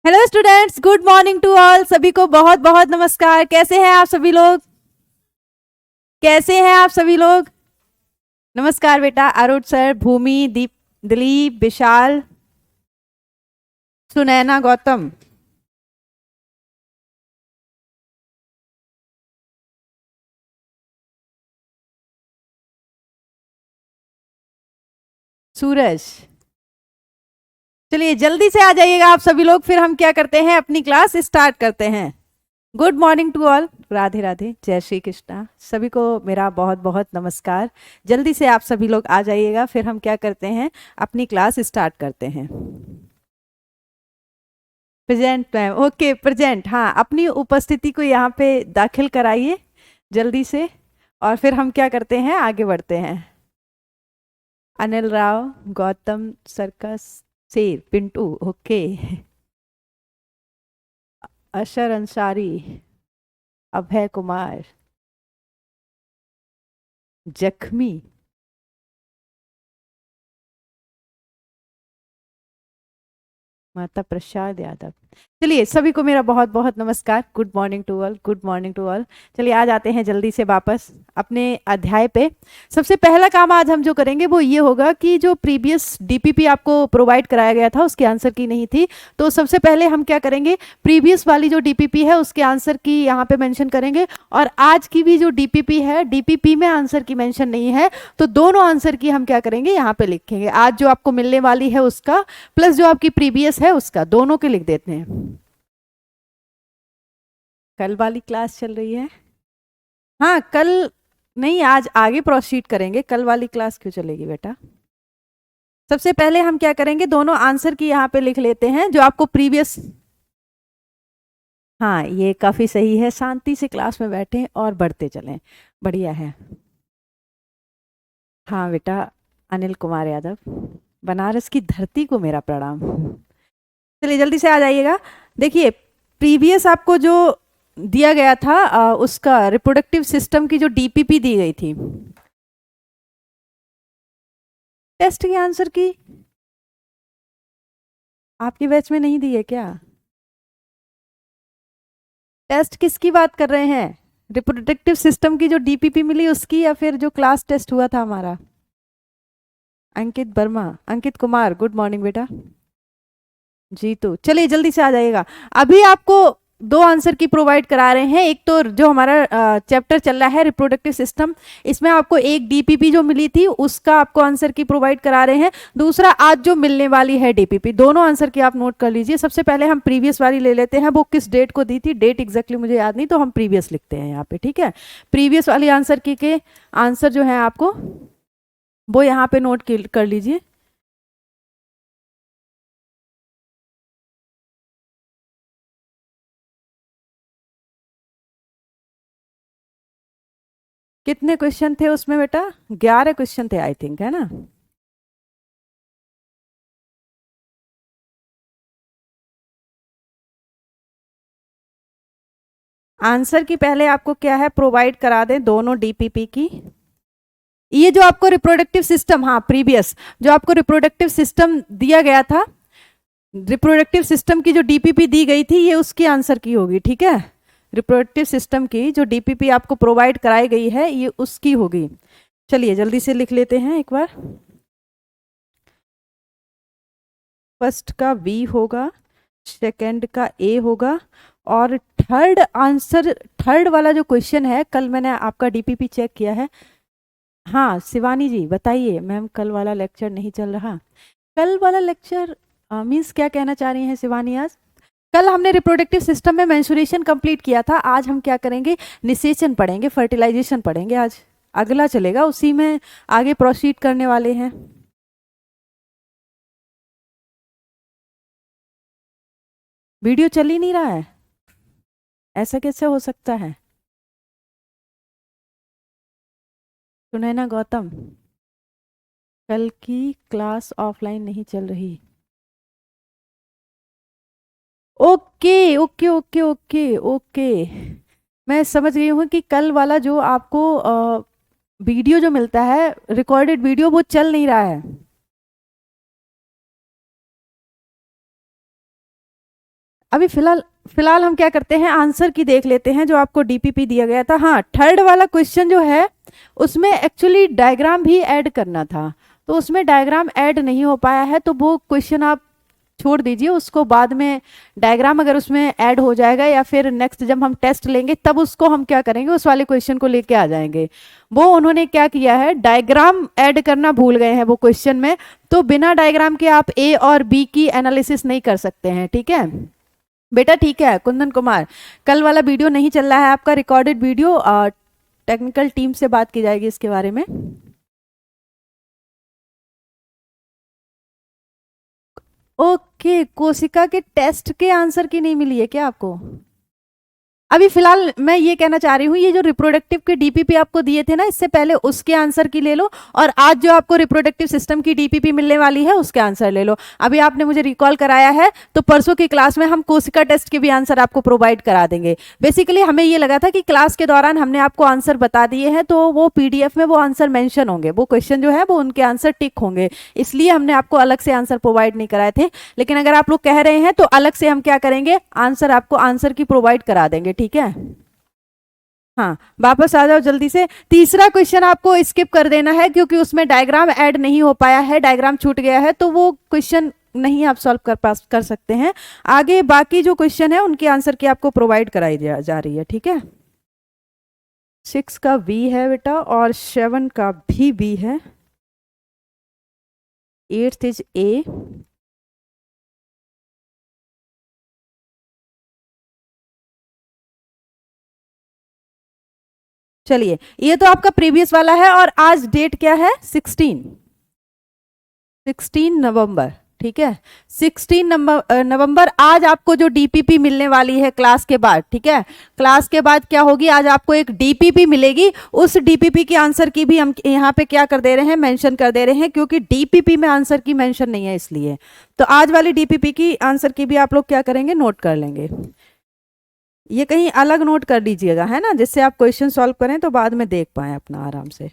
Hello students, good morning to all. सभी को बहुत बहुत नमस्कार। कैसे हैं आप सभी लोग? कैसे हैं आप सभी लोग? नमस्कार बेटा। अरुण सर, भूमि, दीप, दिलीप, विशाल, सुनैना, गौतम, सूरज। चलिए जल्दी से आ जाइएगा आप सभी लोग, फिर हम क्या करते हैं, अपनी क्लास स्टार्ट करते हैं। Good morning to all. Radhe Radhe, जय श्री कृष्णा। सभी को मेरा बहुत बहुत नमस्कार। जल्दी से आप सभी लोग आ जाइएगा, फिर हम क्या करते हैं, अपनी क्लास स्टार्ट करते हैं। Present ma'am, okay present. हाँ, अपनी उपस्थिति को यहाँ पे दाखिल कराइए जल्दी से, और फिर हम क्या करते हैं, आगे बढ़ते हैं। अनिल राव, गौतम सर्कस, शेर, पिंटू, ओके। अशर अंसारी, अभय कुमार, जख्मी, माता प्रसाद यादव। चलिए सभी को मेरा बहुत बहुत नमस्कार। Good morning to all, good morning to all. चलिए आ जाते हैं जल्दी से वापस अपने अध्याय पे। सबसे पहला काम आज हम जो करेंगे वो ये होगा कि जो प्रीवियस डीपीपी आपको प्रोवाइड कराया गया था उसके आंसर की नहीं थी, तो सबसे पहले हम क्या करेंगे, प्रीवियस वाली जो डीपीपी है उसके आंसर की यहाँ पे मेंशन करेंगे। और आज की भी जो डीपीपी है, डीपीपी में आंसर की मेंशन नहीं है, तो दोनों आंसर की हम क्या करेंगे, यहाँ पे लिखेंगे। आज जो आपको मिलने वाली है उसका प्लस जो आपकी प्रीवियस है उसका, दोनों के लिख देते हैं। कल वाली क्लास चल रही है? हाँ कल नहीं, आज आगे प्रोसीड करेंगे। कल वाली क्लास क्यों चलेगी बेटा? सबसे पहले हम क्या करेंगे, दोनों आंसर की यहाँ पे लिख लेते हैं जो आपको प्रीवियस। हाँ ये काफी सही है, शांति से क्लास में बैठें और बढ़ते चलें, बढ़िया है। हाँ बेटा, अनिल कुमार यादव, बनारस की धरती को मेरा प्रणाम। चलिए जल्दी से आ जाइएगा। देखिए, प्रीवियस आपको जो दिया गया था उसका रिप्रोडक्टिव सिस्टम की जो डीपीपी दी गई थी, टेस्ट के आंसर की आपकी बैच में नहीं दी है क्या? टेस्ट किसकी बात कर रहे हैं, रिप्रोडक्टिव सिस्टम की जो डीपीपी मिली उसकी, या फिर जो क्लास टेस्ट हुआ था हमारा? अंकित वर्मा, अंकित कुमार, गुड मॉर्निंग बेटा। जी तो चलिए जल्दी से आ जाइएगा। अभी आपको दो आंसर की प्रोवाइड करा रहे हैं। एक तो जो हमारा चैप्टर चल रहा है रिप्रोडक्टिव सिस्टम, इसमें आपको एक डीपीपी जो मिली थी उसका आपको आंसर की प्रोवाइड करा रहे हैं। दूसरा आज जो मिलने वाली है डीपीपी, दोनों आंसर की आप नोट कर लीजिए। सबसे पहले हम प्रीवियस वाली ले लेते हैं। वो किस डेट को दी थी, डेट एग्जैक्टली मुझे याद नहीं, तो हम प्रीवियस लिखते हैं यहाँ पे, ठीक है। प्रीवियस वाली आंसर की के आंसर जो है आपको वो यहाँ पे नोट कर लीजिए। कितने क्वेश्चन थे उसमें बेटा? 11 क्वेश्चन थे आई थिंक, है ना? आंसर की पहले आपको क्या है, प्रोवाइड करा दें दोनों डीपीपी की। ये जो आपको रिप्रोडक्टिव सिस्टम, हाँ प्रीवियस जो आपको रिप्रोडक्टिव सिस्टम दिया गया था, रिप्रोडक्टिव सिस्टम की जो डीपीपी दी गई थी ये उसकी आंसर की होगी, ठीक है। रिप्रोडक्टिव सिस्टम की जो डीपीपी आपको प्रोवाइड कराई गई है ये उसकी होगी। चलिए जल्दी से लिख लेते हैं एक बार। फर्स्ट का वी होगा, सेकंड का ए होगा, और थर्ड आंसर, थर्ड वाला जो क्वेश्चन है, कल मैंने आपका डीपीपी चेक किया है। हाँ शिवानी जी बताइए, मैम कल वाला लेक्चर नहीं चल रहा। कल वाला लेक्चर मीन्स क्या कहना चाह रही हैं शिवानी? आज कल हमने रिप्रोडक्टिव सिस्टम में मेंस्ट्रुएशन कंप्लीट किया था, आज हम क्या करेंगे, निषेचन पढ़ेंगे, फर्टिलाइजेशन पढ़ेंगे। आज अगला चलेगा, उसी में आगे प्रोसीड करने वाले हैं। वीडियो चल ही नहीं रहा है, ऐसा कैसे हो सकता है? सुनैना गौतम, कल की क्लास ऑफलाइन नहीं चल रही। Okay okay okay okay okay, मैं समझ गई हूँ कि कल वाला जो आपको वीडियो जो मिलता है, रिकॉर्डेड वीडियो, वो चल नहीं रहा है। अभी फिलहाल फिलहाल हम क्या करते हैं, आंसर की देख लेते हैं जो आपको डीपीपी दिया गया था। हाँ, थर्ड वाला क्वेश्चन जो है उसमें एक्चुअली डायग्राम भी ऐड करना था, तो उसमें डायग्राम ऐड नहीं हो पाया है, तो वो क्वेश्चन आप छोड़ दीजिए, उसको बाद में डायग्राम अगर उसमें ऐड हो जाएगा या फिर नेक्स्ट जब हम टेस्ट लेंगे तब उसको हम क्या करेंगे, उस वाले क्वेश्चन को लेके आ जाएंगे। वो उन्होंने क्या किया है, डायग्राम ऐड करना भूल गए हैं वो क्वेश्चन में, तो बिना डायग्राम के आप ए और बी की एनालिसिस नहीं कर सकते हैं। ठीक है बेटा, ठीक है कुंदन कुमार, कल वाला वीडियो नहीं चल रहा है आपका, रिकॉर्डेड वीडियो टेक्निकल टीम से बात की जाएगी इसके बारे में। ओके, कोशिका के टेस्ट के आंसर की नहीं मिली है क्या आपको? अभी फिलहाल मैं ये कहना चाह रही हूँ, ये जो रिप्रोडक्टिव के डीपीपी आपको दिए थे ना, इससे पहले उसके आंसर की ले लो, और आज जो आपको रिप्रोडक्टिव सिस्टम की डीपीपी मिलने वाली है उसके आंसर ले लो। अभी आपने मुझे रिकॉल कराया है, तो परसों की क्लास में हम कोशिका टेस्ट के भी आंसर आपको प्रोवाइड करा देंगे। बेसिकली हमें ये लगा था कि क्लास के दौरान हमने आपको आंसर बता दिए हैं, तो वो पीडीएफ में वो आंसर मेंशन होंगे, वो क्वेश्चन जो है वो उनके आंसर टिक होंगे, इसलिए हमने आपको अलग से आंसर प्रोवाइड नहीं कराए थे। लेकिन अगर आप लोग कह रहे हैं तो अलग से हम क्या करेंगे, आंसर आपको आंसर की प्रोवाइड करा देंगे। ठीक है, हाँ वापस आ जाओ जल्दी से। तीसरा क्वेश्चन आपको स्किप कर देना है क्योंकि उसमें डायग्राम ऐड नहीं हो पाया है, डायग्राम छूट गया है, तो वो क्वेश्चन नहीं आप सॉल्व कर सकते हैं। आगे बाकी जो क्वेश्चन है उनके आंसर की आपको प्रोवाइड कराई जा रही है। ठीक है, 6 का बी है बेटा और 7 का भी बी है, 8th इज ए, चलिए ये तो आपका प्रीवियस वाला है, और आज डेट क्या है, 16 नवंबर। ठीक है, 16 नवंबर आज आपको जो डीपीपी मिलने वाली है क्लास के बाद। ठीक है, क्लास के बाद क्या होगी, आज आपको एक डीपीपी मिलेगी, उस डीपीपी की आंसर की भी हम यहाँ पे क्या कर दे रहे हैं, मेंशन कर दे रहे हैं, क्योंकि डीपीपी में आंसर की मेंशन नहीं है इसलिए। तो आज वाली डीपीपी की आंसर की भी आप लोग क्या करेंगे, नोट कर लेंगे। ये कहीं अलग नोट कर लीजिएगा, है ना, जिससे आप क्वेश्चन सॉल्व करें तो बाद में देख पाए अपना आराम से।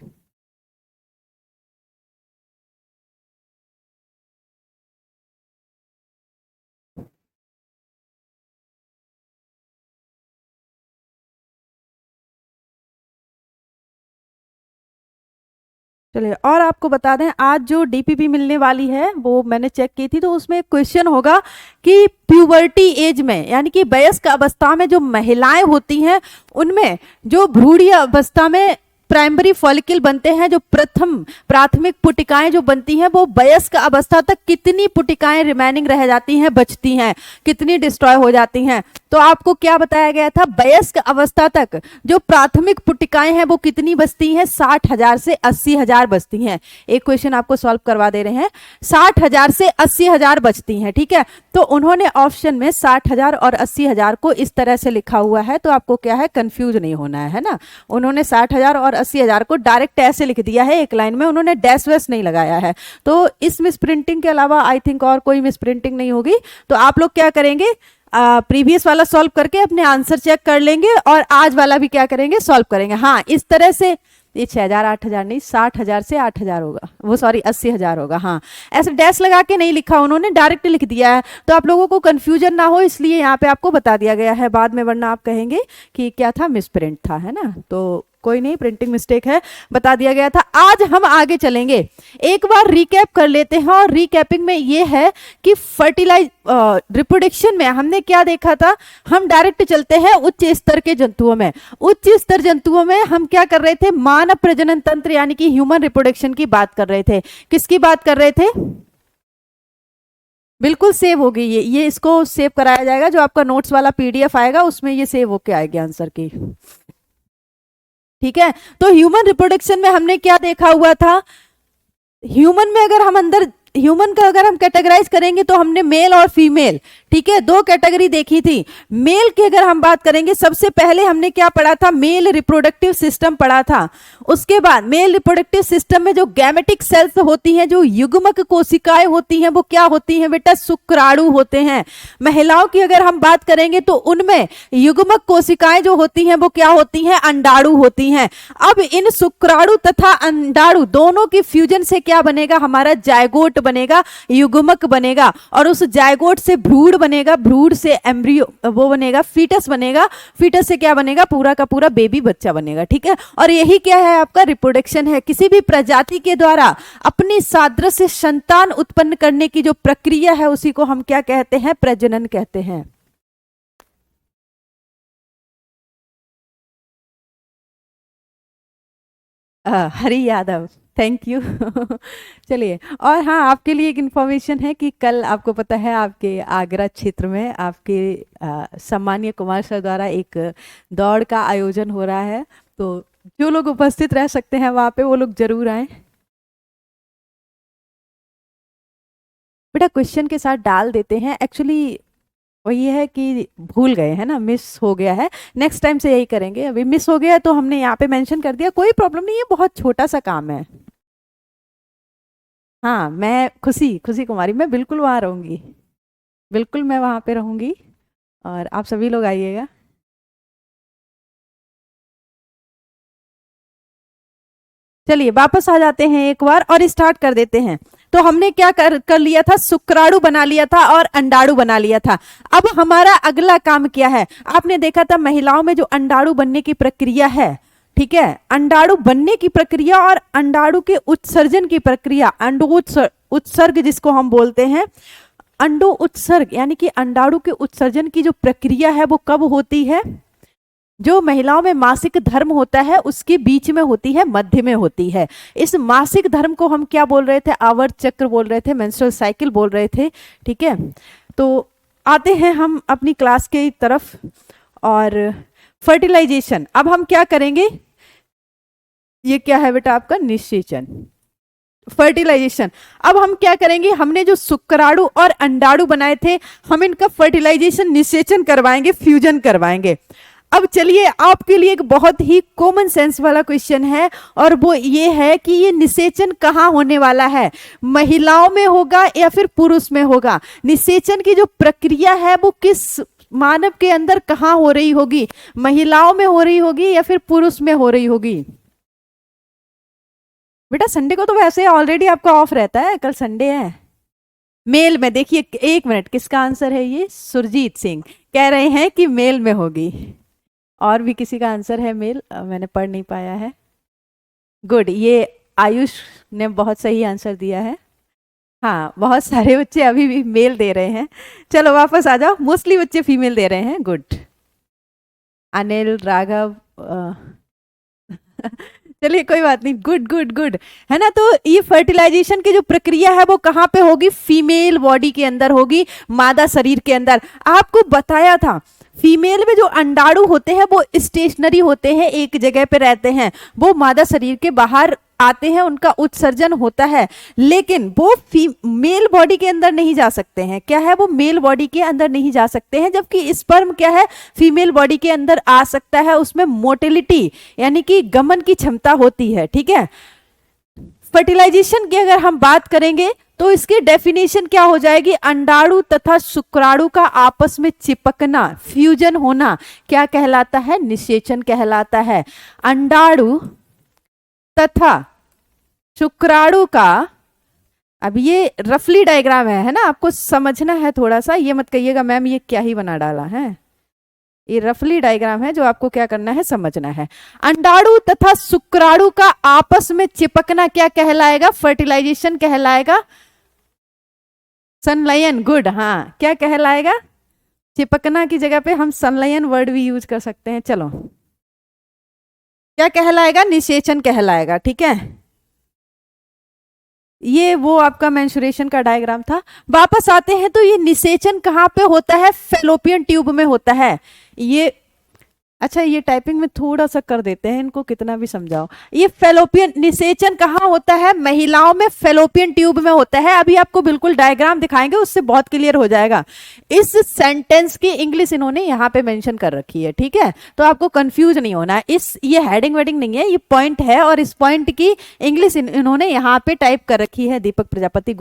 चलिए, और आपको बता दें आज जो डीपीपी मिलने वाली है वो मैंने चेक की थी, तो उसमें क्वेश्चन होगा कि प्यूबर्टी एज में, यानी कि वयस्क अवस्था में जो महिलाएं होती हैं उनमें जो भ्रूणीय अवस्था में प्राइमरी फॉलिकल बनते हैं, जो प्राथमिक पुटिकाएं जो बनती हैं, वो वयस्क अवस्था तक कितनी पुटिकाएं रिमेनिंग रह जाती हैं, बचती हैं, कितनी डिस्ट्रॉय हो जाती हैं। तो आपको क्या बताया गया था, वयस्क अवस्था तक जो प्राथमिक पुटिकाएं हैं वो कितनी बचती हैं, 60,000 से 80,000 बचती हैं। एक क्वेश्चन आपको सॉल्व करवा दे रहे हैं, 60,000 से 80,000 बचती हैं। ठीक है, तो उन्होंने ऑप्शन में 60,000 और 80,000 को इस तरह से लिखा हुआ है, तो आपको क्या है, कंफ्यूज नहीं होना है ना। उन्होंने 60,000 और 80,000 को डायरेक्ट ऐसे लिख दिया है एक लाइन में, उन्होंने डैश वैश नहीं लगाया है। तो इस मिस प्रिंटिंग के अलावा आई थिंक और कोई मिस प्रिंटिंग नहीं होगी। तो आप लोग क्या करेंगे, प्रीवियस वाला सॉल्व करके अपने आंसर चेक कर लेंगे और आज वाला भी क्या करेंगे, सॉल्व करेंगे। हाँ, इस तरह से ये 6,000 8,000 नहीं, 60,000 से 8,000 होगा, वो सॉरी 80,000 होगा। हाँ, ऐसे डैश लगा के नहीं लिखा, उन्होंने डायरेक्ट लिख दिया है, तो आप लोगों को कंफ्यूजन ना हो इसलिए यहाँ पे आपको बता दिया गया है, बाद में वरना आप कहेंगे कि क्या था, मिस प्रिंट था, है ना। तो कोई नहीं, प्रिंटिंग मिस्टेक है, बता दिया गया था। आज हम आगे चलेंगे, एक बार रिकैप कर लेते हैं, और रिकैपिंग में ये है कि रिप्रोडक्शन में हमने क्या देखा था। हम डायरेक्ट चलते हैं उच्च स्तर के जंतुओं में। उच्च स्तर जंतुओं में हम क्या कर रहे थे, मानव प्रजनन तंत्र यानी कि ह्यूमन रिप्रोडक्शन की बात कर रहे थे। किसकी बात कर रहे थे, बिल्कुल सेव होगी ये इसको सेव कराया जाएगा, जो आपका नोट्स वाला पीडीएफ आएगा उसमें ये सेव होके आएगी आंसर की। ठीक है, तो ह्यूमन रिप्रोडक्शन में हमने क्या देखा हुआ था, ह्यूमन में अगर हम अंदर ह्यूमन का अगर हम कैटेगराइज करेंगे तो हमने मेल और फीमेल, ठीक है, दो कैटेगरी देखी थी। मेल की अगर हम बात करेंगे, सबसे पहले हमने क्या पढ़ा था, मेल रिप्रोडक्टिव सिस्टम पढ़ा था। उसके बाद मेल रिप्रोडक्टिव सिस्टम में जो गैमेटिक सेल्स होती हैं, जो युग्मक कोशिकाएं होती हैं, वो क्या होती हैं बेटा, शुक्राणु होते हैं। महिलाओं की अगर हम बात करेंगे तो उनमें युग्मक कोशिकाएं जो होती हैं वो क्या होती हैं, अंडाणु होती हैं। अब इन शुक्राणु तथा अंडाणु दोनों की फ्यूजन से क्या बनेगा, हमारा जायगोट बनेगा, युग्मक बनेगा, और उस जायगोट से भ्रूण भ्रूण बनेगा, भ्रूण से एम्ब्रियो वो बनेगा, फीटस बनेगा, फीटस से क्या बनेगा, पूरा का पूरा बेबी बच्चा बनेगा, ठीक है। और यही क्या है, आपका रिप्रोडक्शन है। किसी भी प्रजाति के द्वारा अपनी सादृश्य संतान उत्पन्न करने की जो प्रक्रिया है उसी को हम क्या कहते हैं, प्रजनन कहते हैं। Hari Yadav, thank you. चलिए, और हाँ, आपके लिए एक इन्फॉर्मेशन है कि कल आपको पता है आपके आगरा क्षेत्र में आपके सम्मानीय कुमार सर द्वारा एक दौड़ का आयोजन हो रहा है, तो जो लोग उपस्थित रह सकते हैं वहाँ पे वो लोग जरूर आए। बेटा क्वेश्चन के साथ डाल देते हैं, एक्चुअली वही है कि भूल गए हैं ना, मिस हो गया है। नेक्स्ट टाइम से यही करेंगे, अभी मिस हो गया है तो हमने यहाँ पे मेंशन कर दिया, कोई प्रॉब्लम नहीं है, बहुत छोटा सा काम है। हाँ, मैं खुशी खुशी कुमारी, मैं बिल्कुल वहाँ रहूंगी, बिल्कुल मैं वहाँ पे रहूंगी, और आप सभी लोग आइएगा। चलिए वापस आ जाते हैं एक बार और स्टार्ट कर देते हैं। तो हमने क्या कर लिया था, शुक्राणु बना लिया था और अंडाणु बना लिया था। अब हमारा अगला काम क्या है, आपने देखा था महिलाओं में जो अंडाणु बनने की प्रक्रिया है, ठीक है, अंडाणु बनने की प्रक्रिया और अंडाणु के उत्सर्जन की प्रक्रिया, उत्सर्ग जिसको हम बोलते हैं, अंडो उत्सर्ग, यानी कि अंडाणु के उत्सर्जन की जो प्रक्रिया है वो कब होती है, जो महिलाओं में मासिक धर्म होता है उसके बीच में होती है, मध्य में होती है। इस मासिक धर्म को हम क्या बोल रहे थे, आवर्त चक्र बोल रहे थे, मेंस्ट्रुअल साइकिल बोल रहे थे, ठीक है। तो आते हैं हम अपनी क्लास की तरफ, और फर्टिलाइजेशन, अब हम क्या करेंगे, ये क्या है बेटा आपका निषेचन, फर्टिलाइजेशन। अब हम क्या करेंगे, हमने जो शुक्राणु और अंडाणु बनाए थे, हम इनका फर्टिलाइजेशन, निषेचन करवाएंगे, फ्यूजन करवाएंगे। अब चलिए, आपके लिए एक बहुत ही कॉमन सेंस वाला क्वेश्चन है, और वो ये है कि ये निषेचन कहाँ होने वाला है, महिलाओं में होगा या फिर पुरुष में होगा। निषेचन की जो प्रक्रिया है वो किस मानव के अंदर कहाँ हो रही होगी, महिलाओं में हो रही होगी या फिर पुरुष में हो रही होगी। बेटा संडे को तो वैसे ऑलरेडी आपका ऑफ रहता है, कल संडे है। मेल में, देखिए एक मिनट, किसका आंसर है ये, सुरजीत सिंह कह रहे हैं कि मेल में होगी। और भी किसी का आंसर है मेल, मैंने पढ़ नहीं पाया है। गुड, ये आयुष ने बहुत सही आंसर दिया है। हाँ, बहुत सारे बच्चे अभी भी मेल दे रहे हैं। चलो वापस आ जाओ, मोस्टली बच्चे फीमेल दे रहे हैं। गुड, अनिल, राघव, चलिए कोई बात नहीं, गुड गुड गुड, है ना। तो ये फर्टिलाइजेशन की जो प्रक्रिया है वो कहाँ पे होगी, फीमेल बॉडी के अंदर होगी, मादा शरीर के अंदर। आपको बताया था फीमेल में जो अंडाणु होते हैं वो स्टेशनरी होते हैं, एक जगह पे रहते हैं, वो मादा शरीर के बाहर आते हैं, उनका उत्सर्जन होता है, लेकिन वो मेल बॉडी के अंदर नहीं जा सकते हैं। क्या है, वो मेल बॉडी के अंदर नहीं जा सकते हैं, जबकि स्पर्म क्या है, फीमेल बॉडी के अंदर आ सकता है, उसमें मोटिलिटी यानी कि गमन की क्षमता होती है, ठीक है। फर्टिलाइजेशन की अगर हम बात करेंगे तो इसकी डेफिनेशन क्या हो जाएगी, अंडाणु तथा शुक्राणु का आपस में चिपकना, फ्यूजन होना, क्या कहलाता है, निषेचन कहलाता है। अंडाणु तथा शुक्राणु का, अब ये रफली डायग्राम है ना, आपको समझना है थोड़ा सा, ये मत कहिएगा मैम ये क्या ही बना डाला है, ये रफली डायग्राम है जो आपको क्या करना है, समझना है। अंडाणु तथा शुक्राणु का आपस में चिपकना क्या कहलाएगा, फर्टिलाइजेशन कहलाएगा, संलयन। गुड, हाँ, क्या कहलाएगा, चिपकना की जगह पे हम संलयन वर्ड भी यूज कर सकते हैं। चलो, क्या कहलाएगा, निषेचन कहलाएगा, ठीक है। ये वो आपका मेंस्ट्रुएशन का डायग्राम था। वापस आते हैं तो ये निषेचन कहाँ पे होता है, फेलोपियन ट्यूब में होता है। ये अच्छा, ये टाइपिंग में थोड़ा सा कर देते हैं, इनको कितना भी समझाओ। ये फेलोपियन निषेचन कहाँ होता है, महिलाओं में फेलोपियन ट्यूब में होता है। अभी आपको बिल्कुल डायग्राम दिखाएंगे, उससे बहुत क्लियर हो जाएगा। इस सेंटेंस की इंग्लिश इन्होंने यहाँ पे मेंशन कर रखी है, ठीक है, तो आपको कंफ्यूज नहीं होना है। ये हेडिंग वेडिंग नहीं है, ये पॉइंट है, और इस पॉइंट की इंग्लिश इन्होंने यहाँ पे टाइप कर रखी है। दीपक प्रजापति,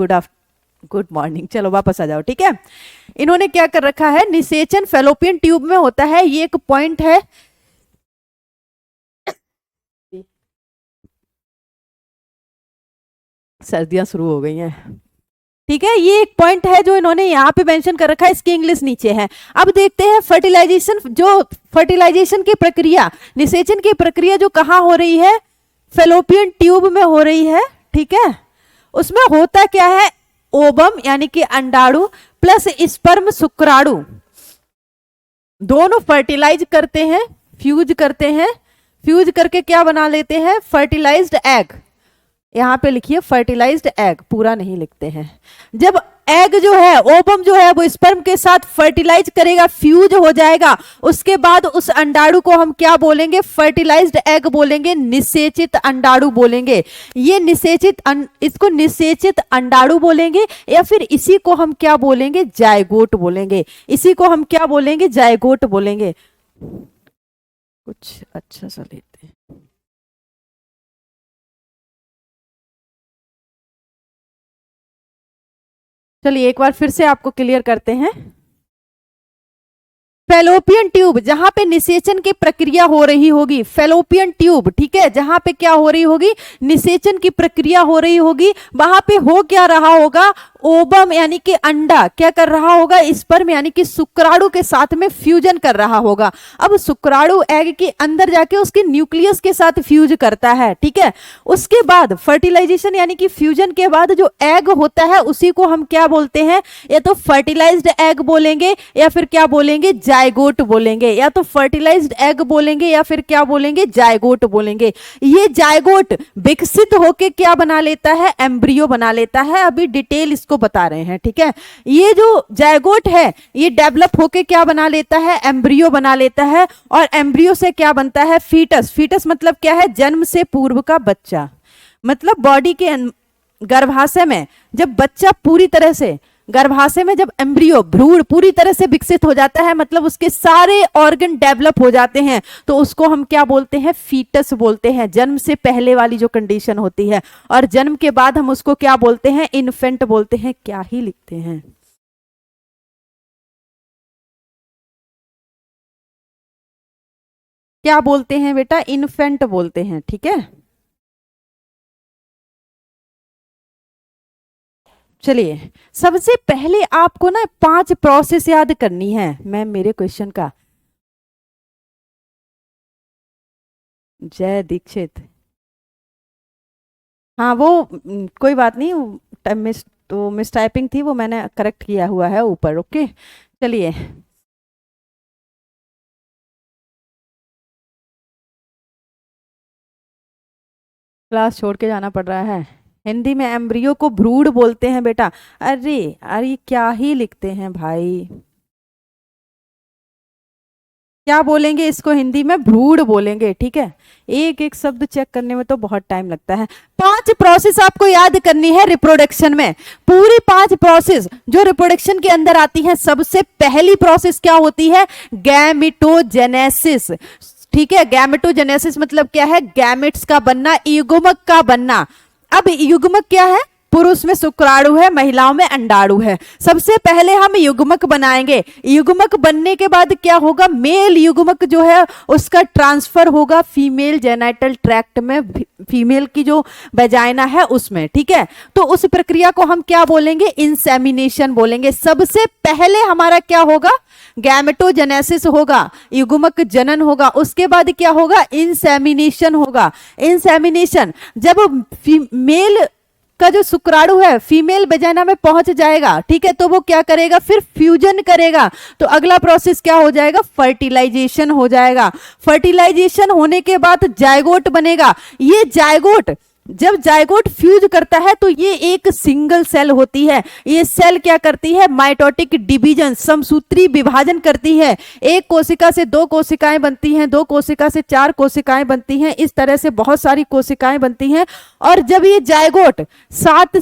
गुड मॉर्निंग। चलो वापस आ जाओ, ठीक है। इन्होंने क्या कर रखा है, निषेचन फेलोपियन ट्यूब में होता है, ये एक पॉइंट है। सर्दियां शुरू हो गई हैं। ठीक है, ये एक पॉइंट है जो इन्होंने यहाँ पे मेंशन कर रखा है, इसकी इंग्लिश नीचे है। अब देखते हैं फर्टिलाइजेशन, जो फर्टिलाइजेशन की प्रक्रिया, निषेचन की प्रक्रिया जो कहाँ हो रही है, फेलोपियन ट्यूब में हो रही है। ठीक है, उसमें होता क्या है, ओवम यानी कि अंडाणु प्लस स्पर्म शुक्राणु दोनों फर्टिलाइज करते हैं, फ्यूज करते हैं, फ्यूज करके क्या बना लेते हैं, फर्टिलाइज्ड एग। यहाँ पे लिखिए फर्टिलाइज्ड एग, पूरा नहीं लिखते हैं। जब एग जो है, ओवम जो है, वो स्पर्म के साथ फर्टिलाइज करेगा, फ्यूज हो जाएगा, उसके बाद उस अंडाणु को हम क्या बोलेंगे, फर्टिलाइज्ड एग बोलेंगे, निषेचित अंडाणु बोलेंगे। ये निषेचित इसको निषेचित अंडाणु बोलेंगे, या फिर इसी को हम क्या बोलेंगे, जायगोट बोलेंगे। इसी को हम क्या बोलेंगे, जायगोट बोलेंगे। कुछ अच्छा सा लेते हैं। चलिए एक बार फिर से आपको क्लियर करते हैं। फेलोपियन ट्यूब, जहां पे निषेचन की प्रक्रिया हो रही होगी, फेलोपियन ट्यूब, ठीक है, जहां पे क्या हो रही होगी, निषेचन की प्रक्रिया हो रही होगी, वहां पे हो क्या रहा होगा, ओवम यानी कि अंडा क्या कर रहा होगा, स्पर्म यानी कि शुक्राणु के साथ में फ्यूजन कर रहा होगा। अब शुक्राणु एग के अंदर जाके उसके न्यूक्लियस के साथ फ्यूज करता है। ठीक है, उसके बाद फर्टिलाइजेशन यानी कि फ्यूजन के बाद जो एग होता है उसी को हम क्या बोलते हैं, या तो फर्टिलाइज्ड एग बोलेंगे या फिर क्या बोलेंगे, जायगोट बोलेंगे। या तो फर्टिलाइज्ड एग बोलेंगे या फिर क्या बोलेंगे, जायगोट बोलेंगे। ये जायगोट विकसित होके क्या बना लेता है, एम्ब्रियो बना लेता है। अभी डिटेल इसको बता रहे हैं। ठीक है, ये जो जायगोट है ये डेवलप होके क्या बना लेता है, एम्ब्रियो बना लेता है, और एम्ब्रियो से क्या बनता है, फीटस। फीटस मतलब क्या है, जन्म से पूर्व का बच्चा। मतलब बॉडी के गर्भाशय में जब बच्चा पूरी तरह से, गर्भाशय में जब एम्ब्रियो, भ्रूण पूरी तरह से विकसित हो जाता है, मतलब उसके सारे ऑर्गन डेवलप हो जाते हैं, तो उसको हम क्या बोलते हैं, फीटस बोलते हैं। जन्म से पहले वाली जो कंडीशन होती है, और जन्म के बाद हम उसको क्या बोलते हैं, इन्फेंट बोलते हैं। क्या ही लिखते हैं, क्या बोलते हैं बेटा, इन्फेंट बोलते हैं। ठीक है, चलिए सबसे पहले आपको ना 5 प्रोसेस याद करनी है। मैम मेरे क्वेश्चन का, जय दीक्षित, हाँ वो कोई बात नहीं, मिस टाइपिंग थी, वो मैंने करेक्ट किया हुआ है ऊपर। ओके चलिए, क्लास छोड़ के जाना पड़ रहा है। हिंदी में एम्ब्रियो को भ्रूण बोलते हैं बेटा। अरे अरे क्या ही लिखते हैं भाई, क्या बोलेंगे इसको, हिंदी में भ्रूण बोलेंगे। ठीक है, एक एक शब्द चेक करने में तो बहुत टाइम लगता है। 5 प्रोसेस आपको याद करनी है रिप्रोडक्शन में, पूरी 5 प्रोसेस जो रिप्रोडक्शन के अंदर आती है। सबसे पहली प्रोसेस क्या होती है, गैमेटोजेनेसिस। ठीक है, गैमेटोजेनेसिस मतलब क्या है, गैमेट्स का बनना, युग्मक का बनना। अब युग्मक क्या है, पुरुष में शुक्राणु है, महिलाओं में अंडाणु है। सबसे पहले हम युग्मक बनाएंगे। युग्मक बनने के बाद क्या होगा, मेल युग्मक जो है उसका ट्रांसफर होगा फीमेल जेनाइटल ट्रैक्ट में, फीमेल की जो वेजाइना है उसमें। ठीक है, तो उस प्रक्रिया को हम क्या बोलेंगे, इंसेमिनेशन बोलेंगे। सबसे पहले हमारा क्या होगा, गैमेटोजेनेसिस होगा, युग्मक जनन होगा। उसके बाद क्या होगा, इंसेमिनेशन होगा। इंसेमिनेशन जब मेल का जो शुक्राणु है फीमेल वेजाइना में पहुंच जाएगा, ठीक है, तो वो क्या करेगा, फिर फ्यूजन करेगा। तो अगला प्रोसेस क्या हो जाएगा, फर्टिलाइजेशन हो जाएगा। फर्टिलाइजेशन होने के बाद जायगोट बनेगा। ये जायगोट, जब जायगोट फ्यूज करता है तो ये एक सिंगल सेल होती है। ये सेल क्या करती है, माइटोटिक डिवीजन, समसूत्री विभाजन करती है। एक कोशिका से 2 कोशिकाएं बनती हैं, 2 कोशिका से 4 कोशिकाएं बनती हैं, इस तरह से बहुत सारी कोशिकाएं बनती हैं। और जब ये जायगोट 8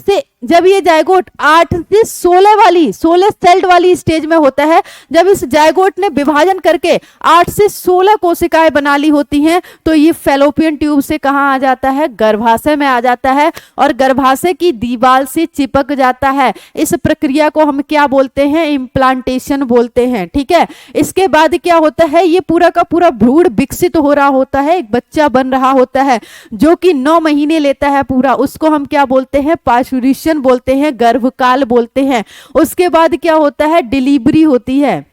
से 16 वाली, 16 सेल्ड वाली स्टेज में होता है, जब इस जायगोट ने विभाजन करके 8 से 16 कोशिकाएं बना ली होती हैं, तो ये फेलोपियन ट्यूब से कहां आ जाता है, गर्भाशय गर्भाशय में आ जाता है और गर्भाशय की दीवार से चिपक जाता है। इस प्रक्रिया को हम क्या बोलते हैं? इम्प्लांटेशन बोलते हैं। ठीक है, इसके बाद क्या होता है? ये पूरा का पूरा भ्रूण विकसित हो रहा होता है, एक बच्चा बन रहा होता है जो कि 9 महीने लेता है पूरा, उसको हम क्या बोलते हैं? पार्चुरेशन बोलते हैं, गर्भकाल बोलते हैं। उसके बाद क्या होता है? डिलीवरी होती है,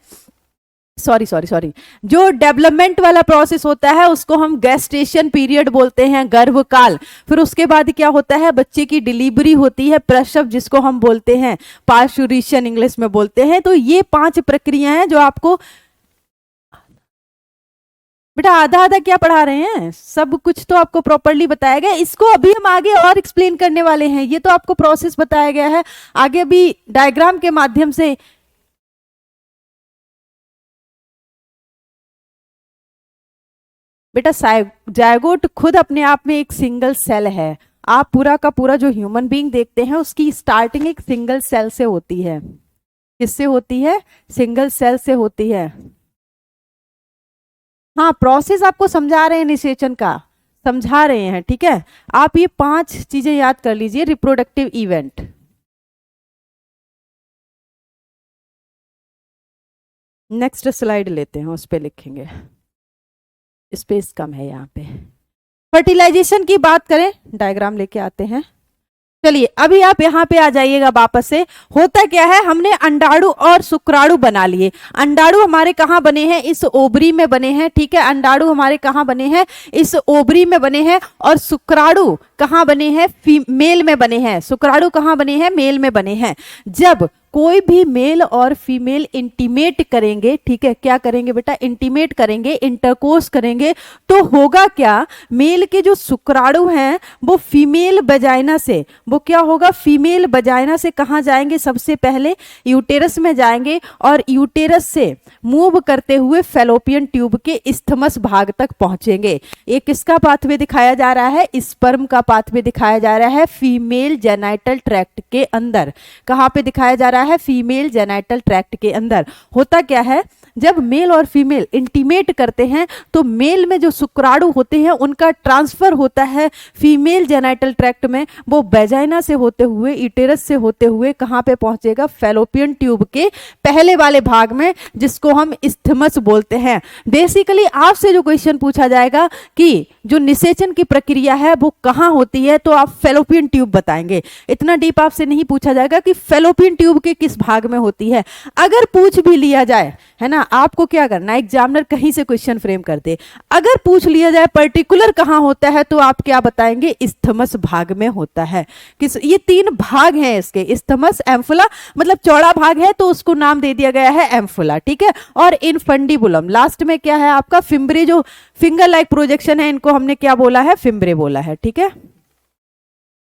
सॉरी, जो डेवलपमेंट वाला प्रोसेस होता है उसको हम गेस्टेशन पीरियड बोलते हैं, गर्भकाल। फिर उसके बाद क्या होता है? बच्चे की डिलीवरी होती है, प्रसव, जिसको हम बोलते हैं पार्चुरेशन इंग्लिश में बोलते हैं। तो ये 5 प्रक्रिया हैं जो आपको, बेटा आधा आधा क्या पढ़ा रहे हैं? सब कुछ तो आपको प्रॉपरली बताया गया। इसको अभी हम आगे और एक्सप्लेन करने वाले हैं। ये तो आपको प्रोसेस बताया गया है, आगे अभी डायग्राम के माध्यम से। बेटा जायगोट खुद अपने आप में एक सिंगल सेल है। आप पूरा का पूरा जो ह्यूमन बीइंग देखते हैं उसकी स्टार्टिंग एक सिंगल सेल से होती है। किससे होती है? सिंगल सेल से होती है। हाँ, प्रोसेस आपको समझा रहे हैं, निषेचन का समझा रहे हैं। ठीक है, आप ये 5 चीजें याद कर लीजिए। रिप्रोडक्टिव इवेंट, नेक्स्ट स्लाइड लेते हैं, उस पे लिखेंगे, स्पेस कम है यहाँ पे। फर्टिलाइजेशन की बात करें, डायग्राम लेके आते हैं। चलिए अभी आप यहाँ पे आ जाइएगा वापस से। होता क्या है? हमने अंडाणु और शुक्राणु बना लिए। अंडाणु हमारे कहाँ बने हैं? इस ओवरी में बने हैं। ठीक है, अंडाणु हमारे कहाँ बने हैं? इस ओवरी में बने हैं। और शुक्राणु कहाँ बने हैं? मेल में बने हैं। शुक्राणु कहाँ बने हैं? मेल में बने हैं। जब कोई भी मेल और फीमेल इंटीमेट करेंगे, ठीक है, क्या करेंगे बेटा? इंटीमेट करेंगे, इंटरकोर्स करेंगे, तो होगा क्या? मेल के जो शुक्राणु हैं वो फीमेल वजाइना से, वो क्या होगा? फीमेल वजाइना से कहाँ जाएंगे? सबसे पहले यूटेरस में जाएंगे और यूटेरस से मूव करते हुए फैलोपियन ट्यूब के इस्थमस भाग तक पहुंचेंगे। ये किसका पाथवे दिखाया जा रहा है? स्पर्म का पाथवे दिखाया जा रहा है फीमेल जेनाइटल ट्रैक्ट के अंदर। कहाँ पे दिखाया जा रहा है? फीमेल जेनाइटल ट्रैक्ट के अंदर। होता क्या है? जब मेल और फीमेल इंटीमेट करते हैं तो मेल में जो शुक्राणु होते हैं उनका ट्रांसफर होता है फीमेल जेनाइटल ट्रैक्ट में। वो वेजाइना से होते हुए, यूटेरस से होते हुए कहां पे पहुंचेगा? फैलोपियन ट्यूब के पहले वाले भाग में, जिसको हम इस्थमस बोलते हैं। बेसिकली आपसे जो क्वेश्चन पूछा जाएगा कि जो निषेचन की प्रक्रिया है वो कहां होती है, तो आप फैलोपियन ट्यूब बताएंगे। इतना डीप आपसे नहीं पूछा जाएगा कि फैलोपियन ट्यूब के किस भाग में होती है। अगर पूछ भी लिया जाए, है ना, आपको क्या करना है? एग्जामिनर कहीं से क्वेश्चन फ्रेम कर दे, अगर पूछ लिया जाए पर्टिकुलर कहां होता है तो आप क्या बताएंगे? इस्थमस भाग में होता है। किस, ये 3 भाग हैं इसके, इस्थमस, एम्फुला, मतलब चौड़ा भाग है तो उसको नाम दे दिया गया है एम्फुला। ठीक है, और इनफंडिबुलम लास्ट में क्या है आपका? फिम्ब्रे, जो फिंगर लाइक प्रोजेक्शन है, इनको हमने क्या बोला है? फिम्ब्रे बोला है। ठीक है,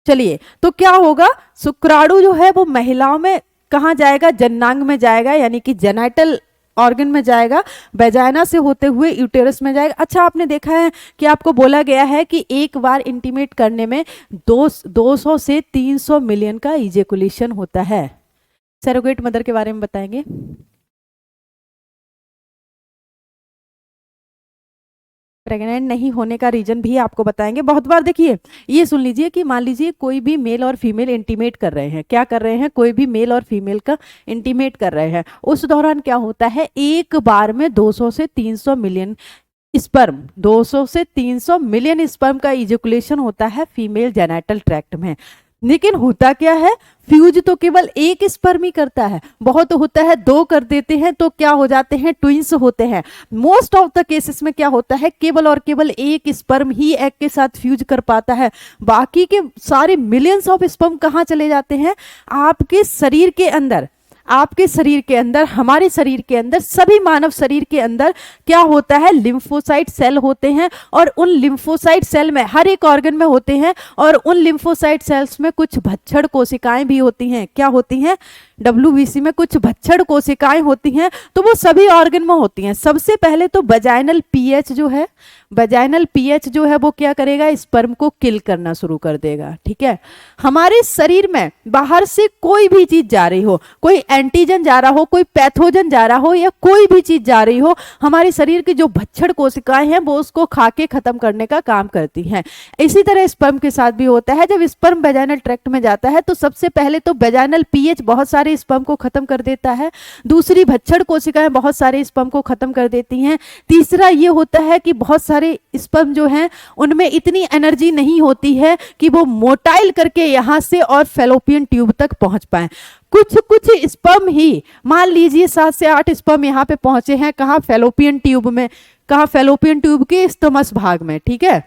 चलिए तो क्या होगा? शुक्राणु जो है वो महिलाओं में कहां जाएगा? जननांग में जाएगा, यानी कि जेनाइटल ऑर्गन में जाएगा, वेजाइना से होते हुए यूटेरस में जाएगा। अच्छा, आपने देखा है कि आपको बोला गया है कि एक बार इंटीमेट करने में 200 से 300 मिलियन का इजेकुलेशन होता है। सरोगेट मदर के बारे में बताएंगे। प्रेग्नेंट नहीं होने का रीजन भी आपको बताएंगे। बहुत बार देखिए, ये सुन लीजिए कि मान लीजिए कोई भी मेल और फीमेल इंटीमेट कर रहे हैं। क्या कर रहे हैं? कोई भी मेल और फीमेल का इंटीमेट कर रहे हैं। उस दौरान क्या होता है? एक बार में 200 से 300 मिलियन स्पर्म, 200 से 300 मिलियन स्पर्म का इजेकुलेशन होता है फीमेल जेनाइटल ट्रैक्ट में। लेकिन होता क्या है? फ्यूज तो केवल एक स्पर्म ही करता है, बहुत होता है 2 कर देते हैं तो क्या हो जाते हैं? ट्विंस होते हैं। मोस्ट ऑफ द केसेस में क्या होता है? केवल और केवल एक स्पर्म ही एग के साथ फ्यूज कर पाता है। बाकी के सारे मिलियंस ऑफ स्पर्म कहाँ चले जाते हैं? आपके शरीर के अंदर, आपके शरीर के अंदर, हमारे शरीर के अंदर, सभी मानव शरीर के अंदर क्या होता है? लिम्फोसाइट सेल होते हैं और उन लिम्फोसाइट सेल में हर एक ऑर्गन में होते हैं और उन लिम्फोसाइट सेल्स में कुछ भक्षण कोशिकाएं भी होती हैं। क्या होती हैं? WBC में कुछ भक्षण कोशिकाएं होती हैं, तो वो सभी ऑर्गन में होती हैं। सबसे पहले तो वजाइनल पीएच जो है वेजाइनल पीएच जो है वो क्या करेगा, स्पर्म को किल करना शुरू कर देगा। ठीक है, हमारे शरीर में बाहर से कोई भी चीज जा रही हो, कोई एंटीजन जा रहा हो, कोई पैथोजन जा रहा हो, या कोई भी चीज जा रही हो, हमारे शरीर की जो भक्षण कोशिकाएं हैं वो उसको खा के खत्म करने का काम करती हैं। इसी तरह स्पर्म के साथ भी होता है। जब स्पर्म वेजाइनल ट्रैक्ट में जाता है तो सबसे पहले तो वेजाइनल पीएच बहुत सारे स्पर्म को खत्म कर देता है, दूसरी भक्षण कोशिकाएं बहुत सारे स्पर्म को खत्म कर देती हैं, तीसरा ये होता है कि बहुत सारे स्पर्म जो हैं उनमें इतनी एनर्जी नहीं होती है कि वो मोटाइल करके यहां से और फेलोपियन ट्यूब तक पहुंच पाए। कुछ कुछ स्पर्म ही, मान लीजिए 7 से 8 स्पर्म यहाँ पे पहुंचे हैं, कहाँ, फेलोपियन ट्यूब में, कहाँ, फेलोपियन ट्यूब के स्टमस भाग में। ठीक है,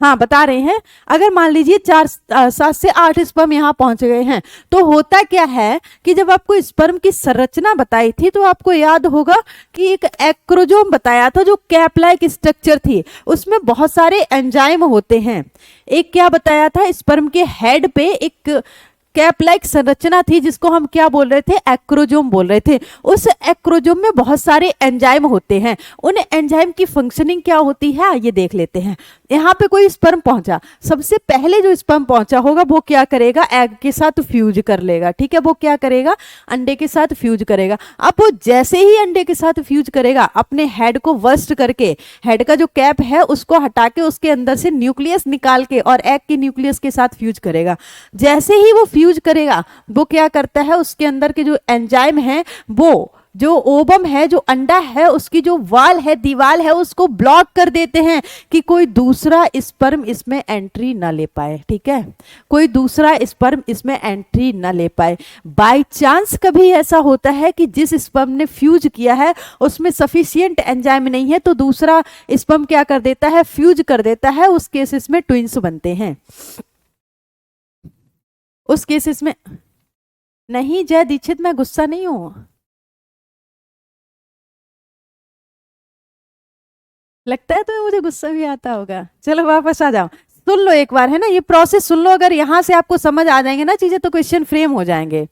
हाँ बता रहे हैं, अगर मान लीजिए 7 से 8 स्पर्म यहाँ पहुंच गए हैं तो होता क्या है कि जब आपको स्पर्म की संरचना बताई थी तो आपको याद होगा कि एक एक्रोजोम बताया था जो कैप लाइक स्ट्रक्चर थी, उसमें बहुत सारे एंजाइम होते हैं। एक क्या बताया था, स्पर्म के हेड पे एक कैप लाइक संरचना थी जिसको हम क्या बोल रहे थे, एक्रोजोम बोल रहे थे। उस एक्रोजोम में बहुत सारे एंजाइम होते हैं, उन एंजाइम की फंक्शनिंग क्या होती है ये देख लेते हैं। यहाँ पे कोई स्पर्म पहुंचा, सबसे पहले जो स्पर्म पहुंचा होगा वो क्या करेगा, एग के साथ फ्यूज कर लेगा। ठीक है, वो क्या करेगा, अंडे के साथ फ्यूज करेगा। अब वो जैसे ही अंडे के साथ फ्यूज करेगा, अपने हेड को वर्स्ट करके, हेड का जो कैप है उसको हटा के उसके अंदर से न्यूक्लियस निकाल के और एग के न्यूक्लियस के साथ फ्यूज करेगा। जैसे ही वो फ्यूज करेगा वो क्या करता है, उसके अंदर के जो एंजाइम है वो जो ओवम है, जो अंडा है, उसकी जो वाल है, दीवार है, उसको ब्लॉक कर देते हैं कि कोई दूसरा स्पर्म इसमें एंट्री ना ले पाए। ठीक है, कोई दूसरा स्पर्म इसमें एंट्री ना ले पाए। बाय चांस कभी ऐसा होता है कि जिस स्पर्म ने फ्यूज किया है उसमें सफिशिएंट एंजाइम नहीं है तो दूसरा स्पर्म क्या कर देता है, फ्यूज कर देता है। उस केसेस में ट्विंस बनते हैं। उस केसेस में नहीं, जय दीक्षित मैं गुस्सा नहीं हूं, लगता है तो मुझे गुस्सा भी आता होगा। चलो वापस आ जाओ, सुन लो एक बार, है ना, ये प्रोसेस सुन लो। अगर यहां से आपको समझ आ जाएंगे ना चीजें तो क्वेश्चन फ्रेम हो जाएंगे।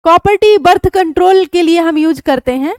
कॉपर टी बर्थ कंट्रोल के लिए हम यूज करते हैं।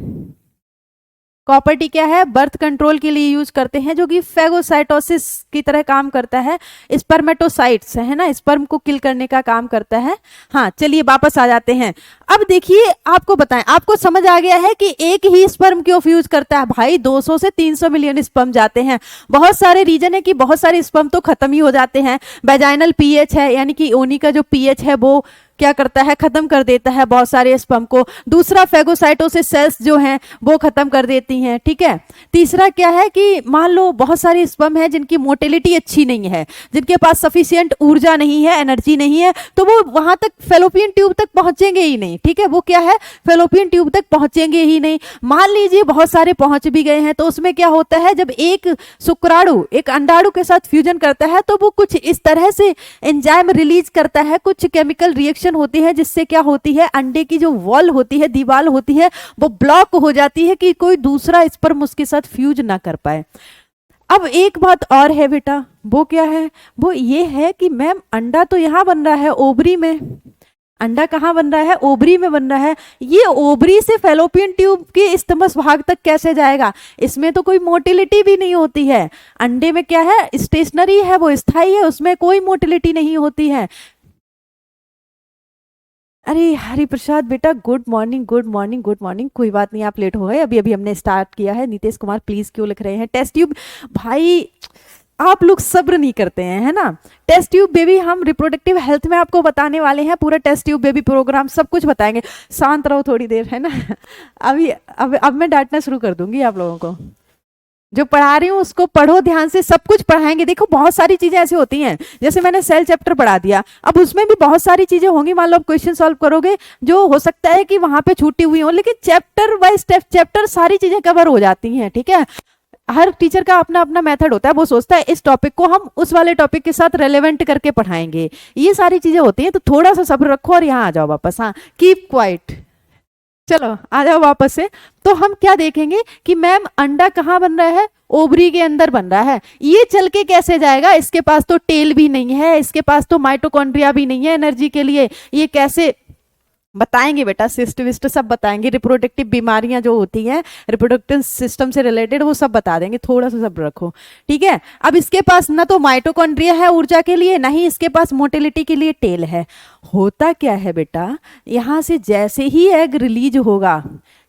कॉपर टी क्या है, बर्थ कंट्रोल के लिए यूज करते हैं, जो कि फेगोसाइटोसिस की तरह काम करता है। स्पर्मेटोसाइट्स है ना, स्पर्म को किल करने का काम करता है। हाँ चलिए वापस आ जाते हैं। अब देखिए आपको बताएं, आपको समझ आ गया है कि एक ही स्पर्म क्यों फ्यूज करता है। भाई 200 से 300 मिलियन स्पर्म जाते हैं। बहुत सारे रीजन है कि बहुत सारे स्पर्म तो खत्म ही हो जाते हैं। वेजाइनल पीएच है, यानी कि योनि का जो पीएच है वो क्या करता है, खत्म कर देता है बहुत सारे स्पर्म को। दूसरा फेगोसाइटोसिस सेल्स जो हैं वो खत्म कर देती हैं। ठीक है, तीसरा क्या है कि मान लो बहुत सारे स्पर्म हैं जिनकी मोटिलिटी अच्छी नहीं है, जिनके पास सफिशिएंट ऊर्जा नहीं है, एनर्जी नहीं है, तो वो वहां तक फेलोपियन ट्यूब तक पहुंचेंगे ही नहीं। ठीक है, वो क्या है, फेलोपियन ट्यूब तक पहुंचेंगे ही नहीं। मान लीजिए बहुत सारे पहुंच भी गए हैं तो उसमें क्या होता है, जब एक शुक्राणु एक अंडाणु के साथ फ्यूजन करता है तो वो कुछ इस तरह से एंजाइम रिलीज करता है, कुछ केमिकल रिएक्शन होती है जिससे क्या होती है, अंडे की जो वॉल होती है, दीवार होती है, वो ब्लॉक हो जाती है कि कोई दूसरा स्पर्म उसके साथ फ्यूज ना कर पाए। अब एक बात और है बेटा, वो क्या है, वो ये है कि मैम अंडा तो यहां बन रहा है ओवरी में, अंडा कहाँ बन रहा है, ओवरी में बन रहा है। ये ओवरी से फेलोपियन ट्यूब के स्टमस भाग तक कैसे जाएगा, इसमें तो कोई मोटिलिटी भी नहीं होती है। अंडे में क्या है, स्टेशनरी है, वो स्थायी है, उसमें कोई मोटिलिटी नहीं होती है। अरे हरि प्रसाद बेटा, good morning good morning good morning. कोई बात नहीं, आप लेट हो गए, अभी अभी हमने स्टार्ट किया है। नीतीश कुमार प्लीज क्यों लिख रहे हैं, टेस्ट ट्यूब। भाई आप लोग सब्र नहीं करते हैं, है ना। टेस्ट ट्यूब बेबी हम रिप्रोडक्टिव हेल्थ में आपको बताने वाले हैं, पूरा टेस्ट ट्यूब बेबी प्रोग्राम सब कुछ बताएंगे। शांत रहो थोड़ी देर, है ना। अभी अब मैं डांटना शुरू कर दूंगी आप लोगों को। जो पढ़ा रही हूँ उसको पढ़ो ध्यान से, सब कुछ पढ़ाएंगे। देखो बहुत सारी चीजें ऐसी होती हैं, जैसे मैंने सेल चैप्टर पढ़ा दिया, अब उसमें भी बहुत सारी चीजें होंगी। मान लो आप क्वेश्चन सॉल्व करोगे, जो हो सकता है कि वहां पे छूटी हुई हो, लेकिन चैप्टर वाइज चैप्टर सारी चीजें कवर हो जाती हैं। ठीक है, हर टीचर का अपना अपना मेथड होता है, वो सोचता है इस टॉपिक को हम उस वाले टॉपिक के साथ रेलेवेंट करके पढ़ाएंगे। ये सारी चीजें होती हैं, तो थोड़ा सा सब्र रखो और यहाँ आ जाओ वापस। हाँ कीप क्वाइट, चलो आ जाओ वापस से। तो हम क्या देखेंगे कि मैम अंडा कहाँ बन रहा है, ओवरी के अंदर बन रहा है। ये चल के कैसे जाएगा, इसके पास तो टेल भी नहीं है, इसके पास तो माइटोकॉन्ड्रिया भी नहीं है एनर्जी के लिए, ये कैसे बताएंगे बेटा, सिस्ट विस्ट सब बताएंगे, रिप्रोडक्टिव बीमारियां जो होती हैं रिप्रोडक्टिव सिस्टम से रिलेटेड वो सब बता देंगे, थोड़ा सा सब रखो, ठीक है। अब इसके पास ना तो माइटोकॉन्ड्रिया है ऊर्जा के लिए, ना ही इसके पास मोटिलिटी के लिए टेल है। होता क्या है बेटा, यहां से जैसे ही एग रिलीज होगा,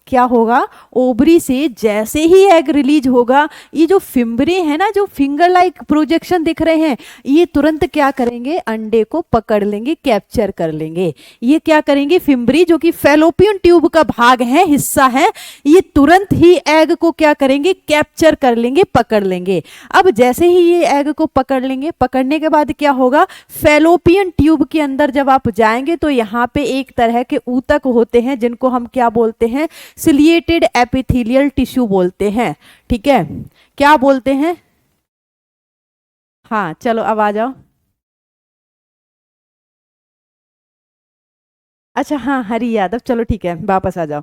क्या होगा, ओवरी से जैसे ही एग रिलीज होगा, ये जो फिम्बरे हैं ना, जो फिंगर लाइक प्रोजेक्शन दिख रहे हैं, ये तुरंत क्या करेंगे, अंडे को पकड़ लेंगे, कैप्चर कर लेंगे। ये क्या करेंगे, फिम्बरी जो कि फैलोपियन ट्यूब का भाग है, हिस्सा है, ये तुरंत ही एग को क्या करेंगे, कैप्चर कर लेंगे, पकड़ लेंगे। अब जैसे ही ये एग को पकड़ लेंगे, पकड़ने के बाद क्या होगा, फैलोपियन ट्यूब के अंदर जब आप जाएंगे तो यहाँ पे एक तरह के ऊतक होते हैं जिनको हम क्या बोलते हैं, सिलिएटेड एपिथेलियल टिश्यू बोलते हैं, ठीक है। क्या बोलते हैं, हाँ चलो अब आ जाओ। अच्छा हाँ, हरी यादव, चलो ठीक है वापस आ जाओ।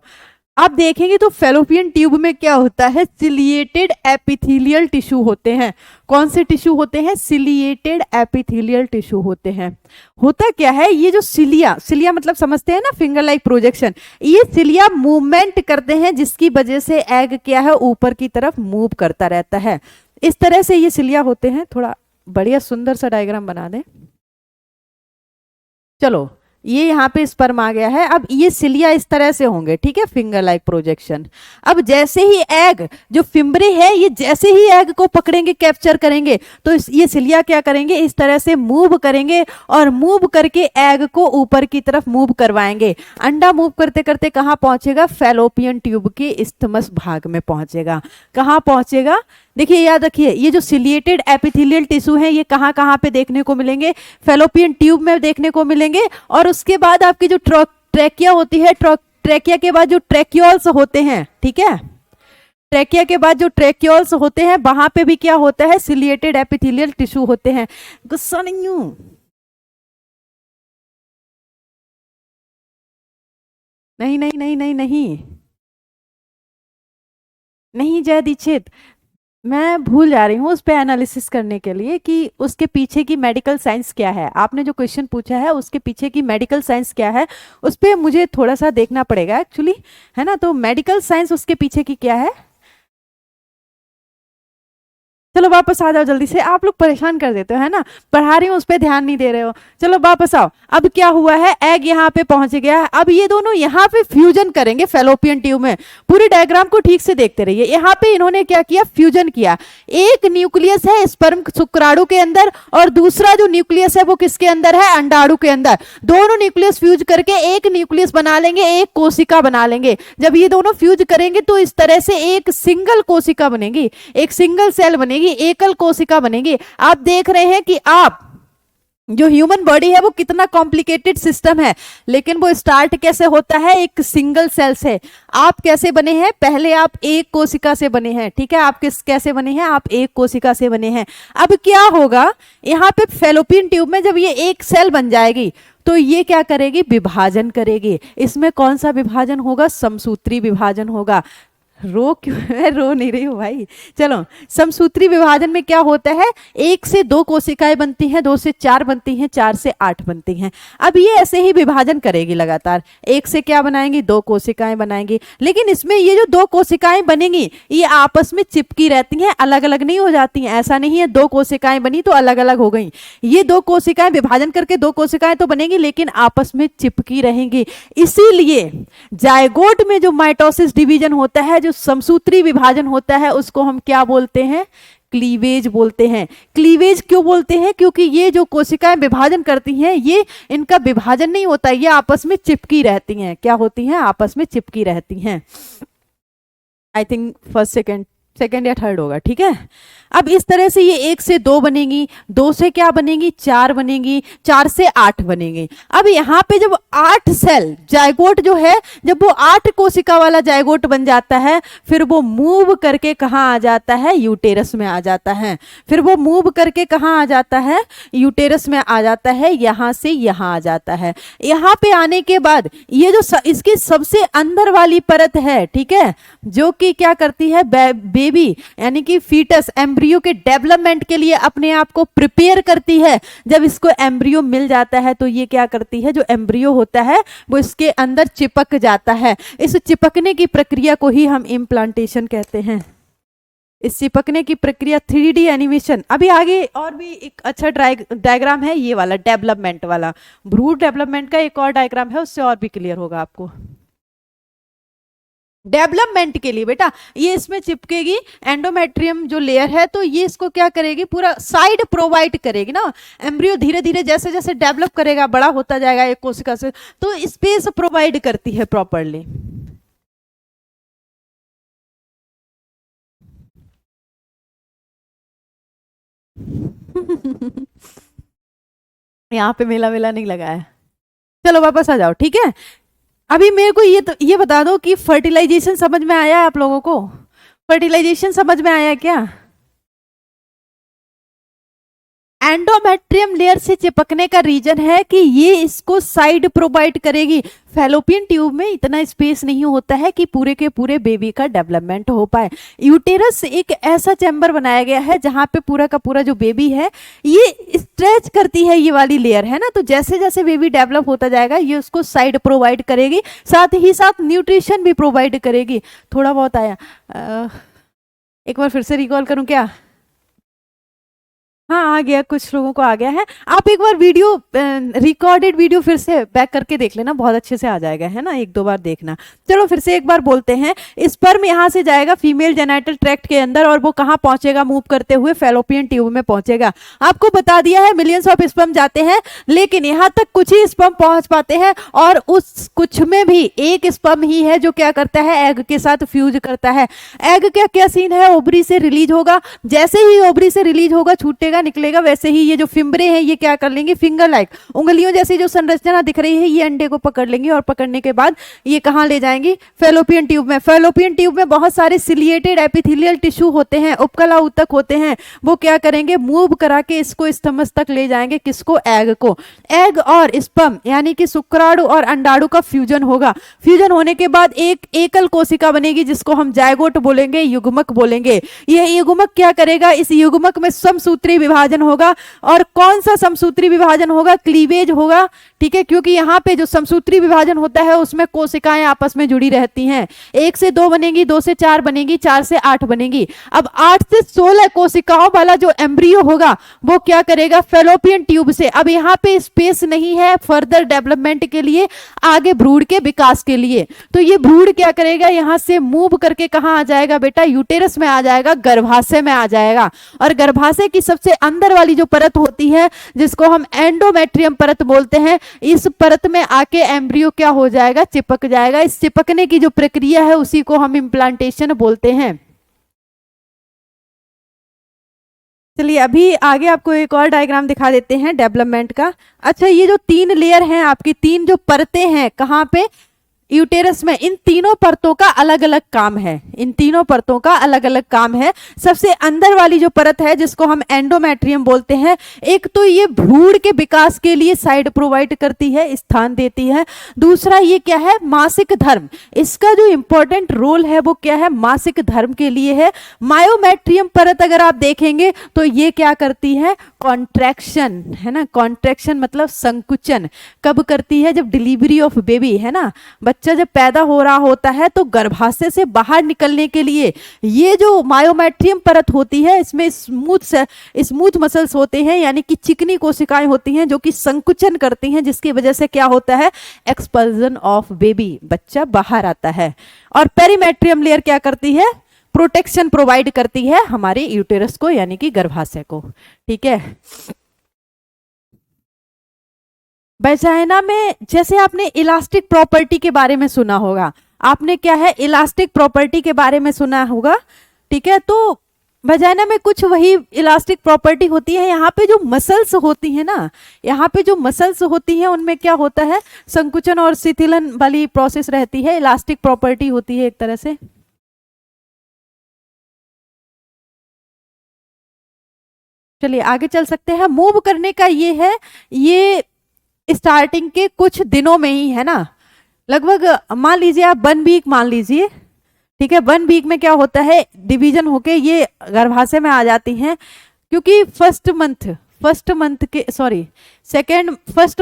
आप देखेंगे तो फेलोपियन ट्यूब में क्या होता है, सिलिएटेड एपिथेलियल टिश्यू होते हैं। कौन से टिश्यू होते हैं, सिलिएटेड एपिथेलियल टिश्यू होते हैं। होता क्या है, ये जो सिलिया, सिलिया मतलब समझते हैं ना, फिंगर लाइक प्रोजेक्शन, ये सिलिया मूवमेंट करते हैं जिसकी वजह से एग क्या है, ऊपर की तरफ मूव करता रहता है। इस तरह से ये सिलिया होते हैं। थोड़ा बढ़िया सुंदर सा डायग्राम बना दें। चलो ये यहाँ पे स्पर्म आ गया है। अब ये सिलिया इस तरह से होंगे, ठीक है, फिंगर लाइक प्रोजेक्शन। अब जैसे ही एग, जो फिम्बरे है, ये जैसे ही एग को पकड़ेंगे, कैप्चर करेंगे, तो ये सिलिया क्या करेंगे, इस तरह से मूव करेंगे और मूव करके एग को ऊपर की तरफ मूव करवाएंगे। अंडा मूव करते करते कहाँ पहुंचेगा, फैलोपियन ट्यूब के इस्थमस भाग में पहुंचेगा। कहाँ पहुंचेगा, देखिए याद रखिए, ये जो सिलिएटेड एपिथेलियल टिश्यू हैं, ये कहाँ कहाँ पे देखने को मिलेंगे, फैलोपियन ट्यूब में देखने को मिलेंगे। और उसके बाद आपकी जो ट्रैकिया होती है, ट्रैकिया के बाद जो ट्रैक्यूल्स होते हैं, ठीक है, ट्रैकिया के बाद जो ट्रैक्यूल्स होते हैं, वहां पे भी क्या होता है, सिलिएटेड एपिथेलियल टिश्यू होते हैं। गुस्सा नहीं हूं, नहीं नहीं नहीं नहीं नहीं नहीं जय दीक्षित, मैं भूल जा रही हूँ उस पे एनालिसिस करने के लिए कि उसके पीछे की मेडिकल साइंस क्या है। आपने जो क्वेश्चन पूछा है उसके पीछे की मेडिकल साइंस क्या है, उस पे मुझे थोड़ा सा देखना पड़ेगा एक्चुअली, है ना। तो मेडिकल साइंस उसके पीछे की क्या है, चलो वापस आ जाओ जल्दी से, आप लोग परेशान कर देते हो, है ना, पढ़ा रही हूँ उस पर ध्यान नहीं दे रहे हो। चलो वापस आओ। अब क्या हुआ है, एग यहाँ पे पहुंच गया है। अब ये दोनों यहाँ पे फ्यूजन करेंगे फैलोपियन ट्यूब में। पूरी डायग्राम को ठीक से देखते रहिए। यहाँ पे इन्होंने क्या किया, फ्यूजन किया। एक न्यूक्लियस है स्पर्म शुक्राणु के अंदर और दूसरा जो न्यूक्लियस है वो किसके अंदर है, अंडाणु के अंदर। दोनों न्यूक्लियस फ्यूज करके एक न्यूक्लियस बना लेंगे, एक कोशिका बना लेंगे। जब ये दोनों फ्यूज करेंगे तो इस तरह से एक सिंगल कोशिका बनेगी, एक सिंगल सेल बनेगी, एकल कोशिका बनेगी। आप देख रहे हैं कि आप जो ह्यूमन बॉडी है वो कितना कॉम्प्लिकेटेड सिस्टम है, लेकिन वो स्टार्ट कैसे होता है, एक सिंगल सेल से। आप कैसे बने हैं, पहले आप एक कोशिका से बने हैं, ठीक है। आप कैसे बने हैं, आप एक कोशिका से बने हैं। अब क्या होगा, यहाँ पे फैलोपियन ट्यूब में जब ये एक सेल बन जाएगी तो ये क्या करेगी, विभाजन करेगी। इसमें कौन सा विभाजन होगा, समसूत्री विभाजन होगा। रो क्यों है, रो नहीं रही हूँ भाई। चलो, समसूत्री विभाजन में क्या होता है, एक से दो कोशिकाएं बनती हैं, दो से चार बनती हैं, चार से आठ बनती हैं। अब ये ऐसे ही विभाजन करेगी लगातार, एक से क्या बनाएंगी, दो कोशिकाएं बनाएंगी। लेकिन इसमें ये जो दो कोशिकाएं बनेंगी ये आपस में चिपकी रहती हैं, अलग अलग नहीं हो जाती हैं। ऐसा नहीं है दो कोशिकाएं बनी तो अलग अलग हो गई। ये दो कोशिकाएं विभाजन करके दो कोशिकाएं तो बनेंगी लेकिन आपस में चिपकी रहेंगी। इसीलिए जायगोट में जो माइटोसिस डिवीजन होता है, जो समसूत्री विभाजन होता है, उसको हम क्या बोलते हैं, क्लीवेज बोलते हैं। क्लीवेज क्यों बोलते हैं, क्योंकि ये जो कोशिकाएं विभाजन करती हैं, ये इनका विभाजन नहीं होता, ये आपस में चिपकी रहती हैं। क्या होती हैं, आपस में चिपकी रहती हैं। आई थिंक फर्स्ट सेकेंड या थर्ड होगा, ठीक है। अब इस तरह से ये एक से दो बनेगी, दो से क्या बनेगी, चार बनेगी, चार से आठ बनेगी। अब यहाँ पे जब 8 सेल जायगोट जो है, जब वो 8 कोशिका वाला जायगोट बन जाता है, फिर वो मूव करके कहाँ आ जाता है, यूटेरस में आ जाता है। फिर वो मूव करके कहाँ आ जाता है, यूटेरस में आ जाता है, यहाँ से यहाँ आ जाता है। यहाँ पे आने के बाद ये जो इसकी सबसे अंदर वाली परत है, ठीक है, जो कि क्या करती है, बेबी यानी कि फीटस एम्ब्रियो के डेवलपमेंट के लिए अपने आप को प्रिपेयर करती है, जब इसको एम्ब्रियो मिल जाता है तो ये क्या करती है, जो एम्ब्रियो होता है वो इसके अंदर चिपक जाता है। इस चिपकने की प्रक्रिया को ही हम इम्प्लांटेशन कहते हैं। इस चिपकने की प्रक्रिया 3D एनिमेशन। अभी आगे और भी एक अच्छा डायग्राम है, ये वाला डेवलपमेंट वाला, भ्रूण डेवलपमेंट का एक और डायग्राम है, उससे और भी क्लियर होगा आपको। डेवलपमेंट के लिए बेटा ये इसमें चिपकेगी, एंडोमेट्रियम जो लेयर है तो ये इसको क्या करेगी, पूरा साइड प्रोवाइड करेगी ना। एम्ब्रियो धीरे धीरे जैसे जैसे डेवलप करेगा, बड़ा होता जाएगा एक कोशिका से, तो स्पेस प्रोवाइड करती है प्रॉपरली। यहाँ पे मेला वेला नहीं लगा है, चलो वापस आ जाओ, ठीक है। अभी मेरे को ये बता दो कि फर्टिलाइजेशन समझ में आया है आप लोगों को? फर्टिलाइजेशन समझ में आया क्या? एंडोमेट्रियम लेयर से चिपकने का रीजन है कि ये इसको साइड प्रोवाइड करेगी। फैलोपियन ट्यूब में इतना स्पेस नहीं होता है कि पूरे के पूरे बेबी का डेवलपमेंट हो पाए। यूटेरस एक ऐसा चैम्बर बनाया गया है जहां पे पूरा का पूरा जो बेबी है ये स्ट्रेच करती है, ये वाली लेयर है ना, तो जैसे जैसे बेबी डेवलप होता जाएगा ये उसको साइड प्रोवाइड करेगी, साथ ही साथ न्यूट्रिशन भी प्रोवाइड करेगी। थोड़ा बहुत आया, एक बार फिर से रिकॉल करूं क्या? हाँ आ गया, कुछ लोगों को आ गया है। आप एक बार वीडियो रिकॉर्डेड वीडियो फिर से बैक करके देख लेना, बहुत अच्छे से आ जाएगा, है ना, एक दो बार देखना। चलो फिर से एक बार बोलते हैं। स्पर्म यहाँ से जाएगा फीमेल जेनाइटल ट्रैक्ट के अंदर और वो कहाँ पहुंचेगा, मूव करते हुए फैलोपियन ट्यूब में पहुंचेगा। आपको बता दिया है मिलियंस ऑफ स्पर्म जाते हैं, लेकिन यहाँ तक कुछ ही स्पर्म पहुंच पाते हैं और उस कुछ में भी एक स्पर्म ही है जो क्या करता है, एग के साथ फ्यूज करता है। एग का क्या सीन है, ओवरी से रिलीज होगा, जैसे ही ओवरी से रिलीज होगा छूटेगा निकलेगा, वैसे ही ये जो फिम्बरे हैं ये क्या कर लेंगे, फिंगर लाइक उंगलियों जैसी जो संरचना दिख रही है, ये अंडे को पकड़ लेंगी और पकड़ने के बाद ये कहां ले जाएंगी, फैलोपियन ट्यूब में। फैलोपियन ट्यूब में बहुत सारे सिलिएटेड एपिथेलियल टिश्यू होते हैं, उपकला ऊतक होते हैं, वो क्या करेंगे, मूव करा के इसको स्तमस तक ले जाएंगे, किसको, एग को। एग और स्पर्म यानी कि शुक्राणु और अंडाणु का फ्यूजन होगा। फ्यूजन होने के बाद एक एकल कोशिका बनेगी जिसको हम जायगोट बोलेंगे, युग्मक बोलेंगे। यह युग्मक क्या करेगा, इस युग्मक में समसूत्री विभाजन होगा। और कौन सा समसूत्री विभाजन होगा, क्लीवेज होगा, ठीक है, क्योंकि यहाँ पे जो समसूत्री विभाजन होता है उसमें कोशिकाएं आपस में जुड़ी रहती हैं। 1 से 2 बनेगी, 2 से 4 बनेगी, 4 से 8 बनेगी। अब 8 से 16 कोशिकाओं वाला जो एम्ब्रियो होगा वो क्या करेगा, फैलोपियन ट्यूब से। अब यहाँ पे स्पेस नहीं है फर्दर डेवलपमेंट के लिए, आगे भ्रूण के विकास के लिए, तो ये भ्रूण क्या करेगा, यहाँ से मूव करके कहाँ आ जाएगा बेटा, यूटेरस में आ जाएगा, गर्भाशय में आ जाएगा। और गर्भाशय की सबसे अंदर वाली जो परत होती है जिसको हम एंडोमेट्रियम परत बोलते हैं, इस परत में आके एम्ब्रियो क्या हो जाएगा, चिपक जाएगा। इस चिपकने की जो प्रक्रिया है उसी को हम इम्प्लांटेशन बोलते हैं। चलिए अभी आगे आपको एक और डायग्राम दिखा देते हैं डेवलपमेंट का। अच्छा, ये जो 3 लेयर हैं आपकी, 3 जो परतें हैं कहाँ पे, यूटेरस में, इन तीनों परतों का अलग अलग काम है, इन तीनों परतों का अलग अलग काम है। सबसे अंदर वाली जो परत है जिसको हम एंडोमेट्रियम बोलते हैं, एक तो ये भ्रूण के विकास के लिए साइड प्रोवाइड करती है, स्थान देती है। दूसरा ये क्या है, मासिक धर्म, इसका जो इंपॉर्टेंट रोल है वो क्या है, मासिक धर्म के लिए है। मायोमेट्रियम परत अगर आप देखेंगे तो ये क्या करती है, कॉन्ट्रैक्शन, है ना, कॉन्ट्रैक्शन मतलब संकुचन कब करती है, जब डिलीवरी ऑफ बेबी, है ना, बच्चा जब पैदा हो रहा होता है तो गर्भाशय से बाहर निकलने के लिए ये जो मायोमेट्रियम परत होती है इसमें स्मूथ मसल्स होते हैं, यानी कि चिकनी कोशिकाएं होती हैं जो कि संकुचन करती हैं, जिसकी वजह से क्या होता है, एक्सपल्जन ऑफ बेबी, बच्चा बाहर आता है। और पेरीमेट्रियम लेयर क्या करती है, प्रोटेक्शन प्रोवाइड करती है हमारे यूटेरस को, यानी कि गर्भाशय को, ठीक है। वजाइना में जैसे आपने इलास्टिक प्रॉपर्टी के बारे में सुना होगा, आपने क्या है, इलास्टिक प्रॉपर्टी के बारे में सुना होगा, ठीक है। तो वजाइना में कुछ वही इलास्टिक प्रॉपर्टी होती है। यहाँ पे जो मसल्स होती है ना, यहाँ पे जो मसल्स होती हैं उनमें क्या होता है, संकुचन और शिथिलन वाली प्रोसेस रहती है, इलास्टिक प्रॉपर्टी होती है एक तरह से। चलिए आगे चल सकते हैं। मूव करने का ये है, ये स्टार्टिंग के कुछ दिनों में ही है ना, लगभग मान लीजिए आप 1 वीक मान लीजिए, ठीक है, 1 वीक में क्या होता है, डिवीजन होके ये गर्भाशय में आ जाती हैं, क्योंकि फर्स्ट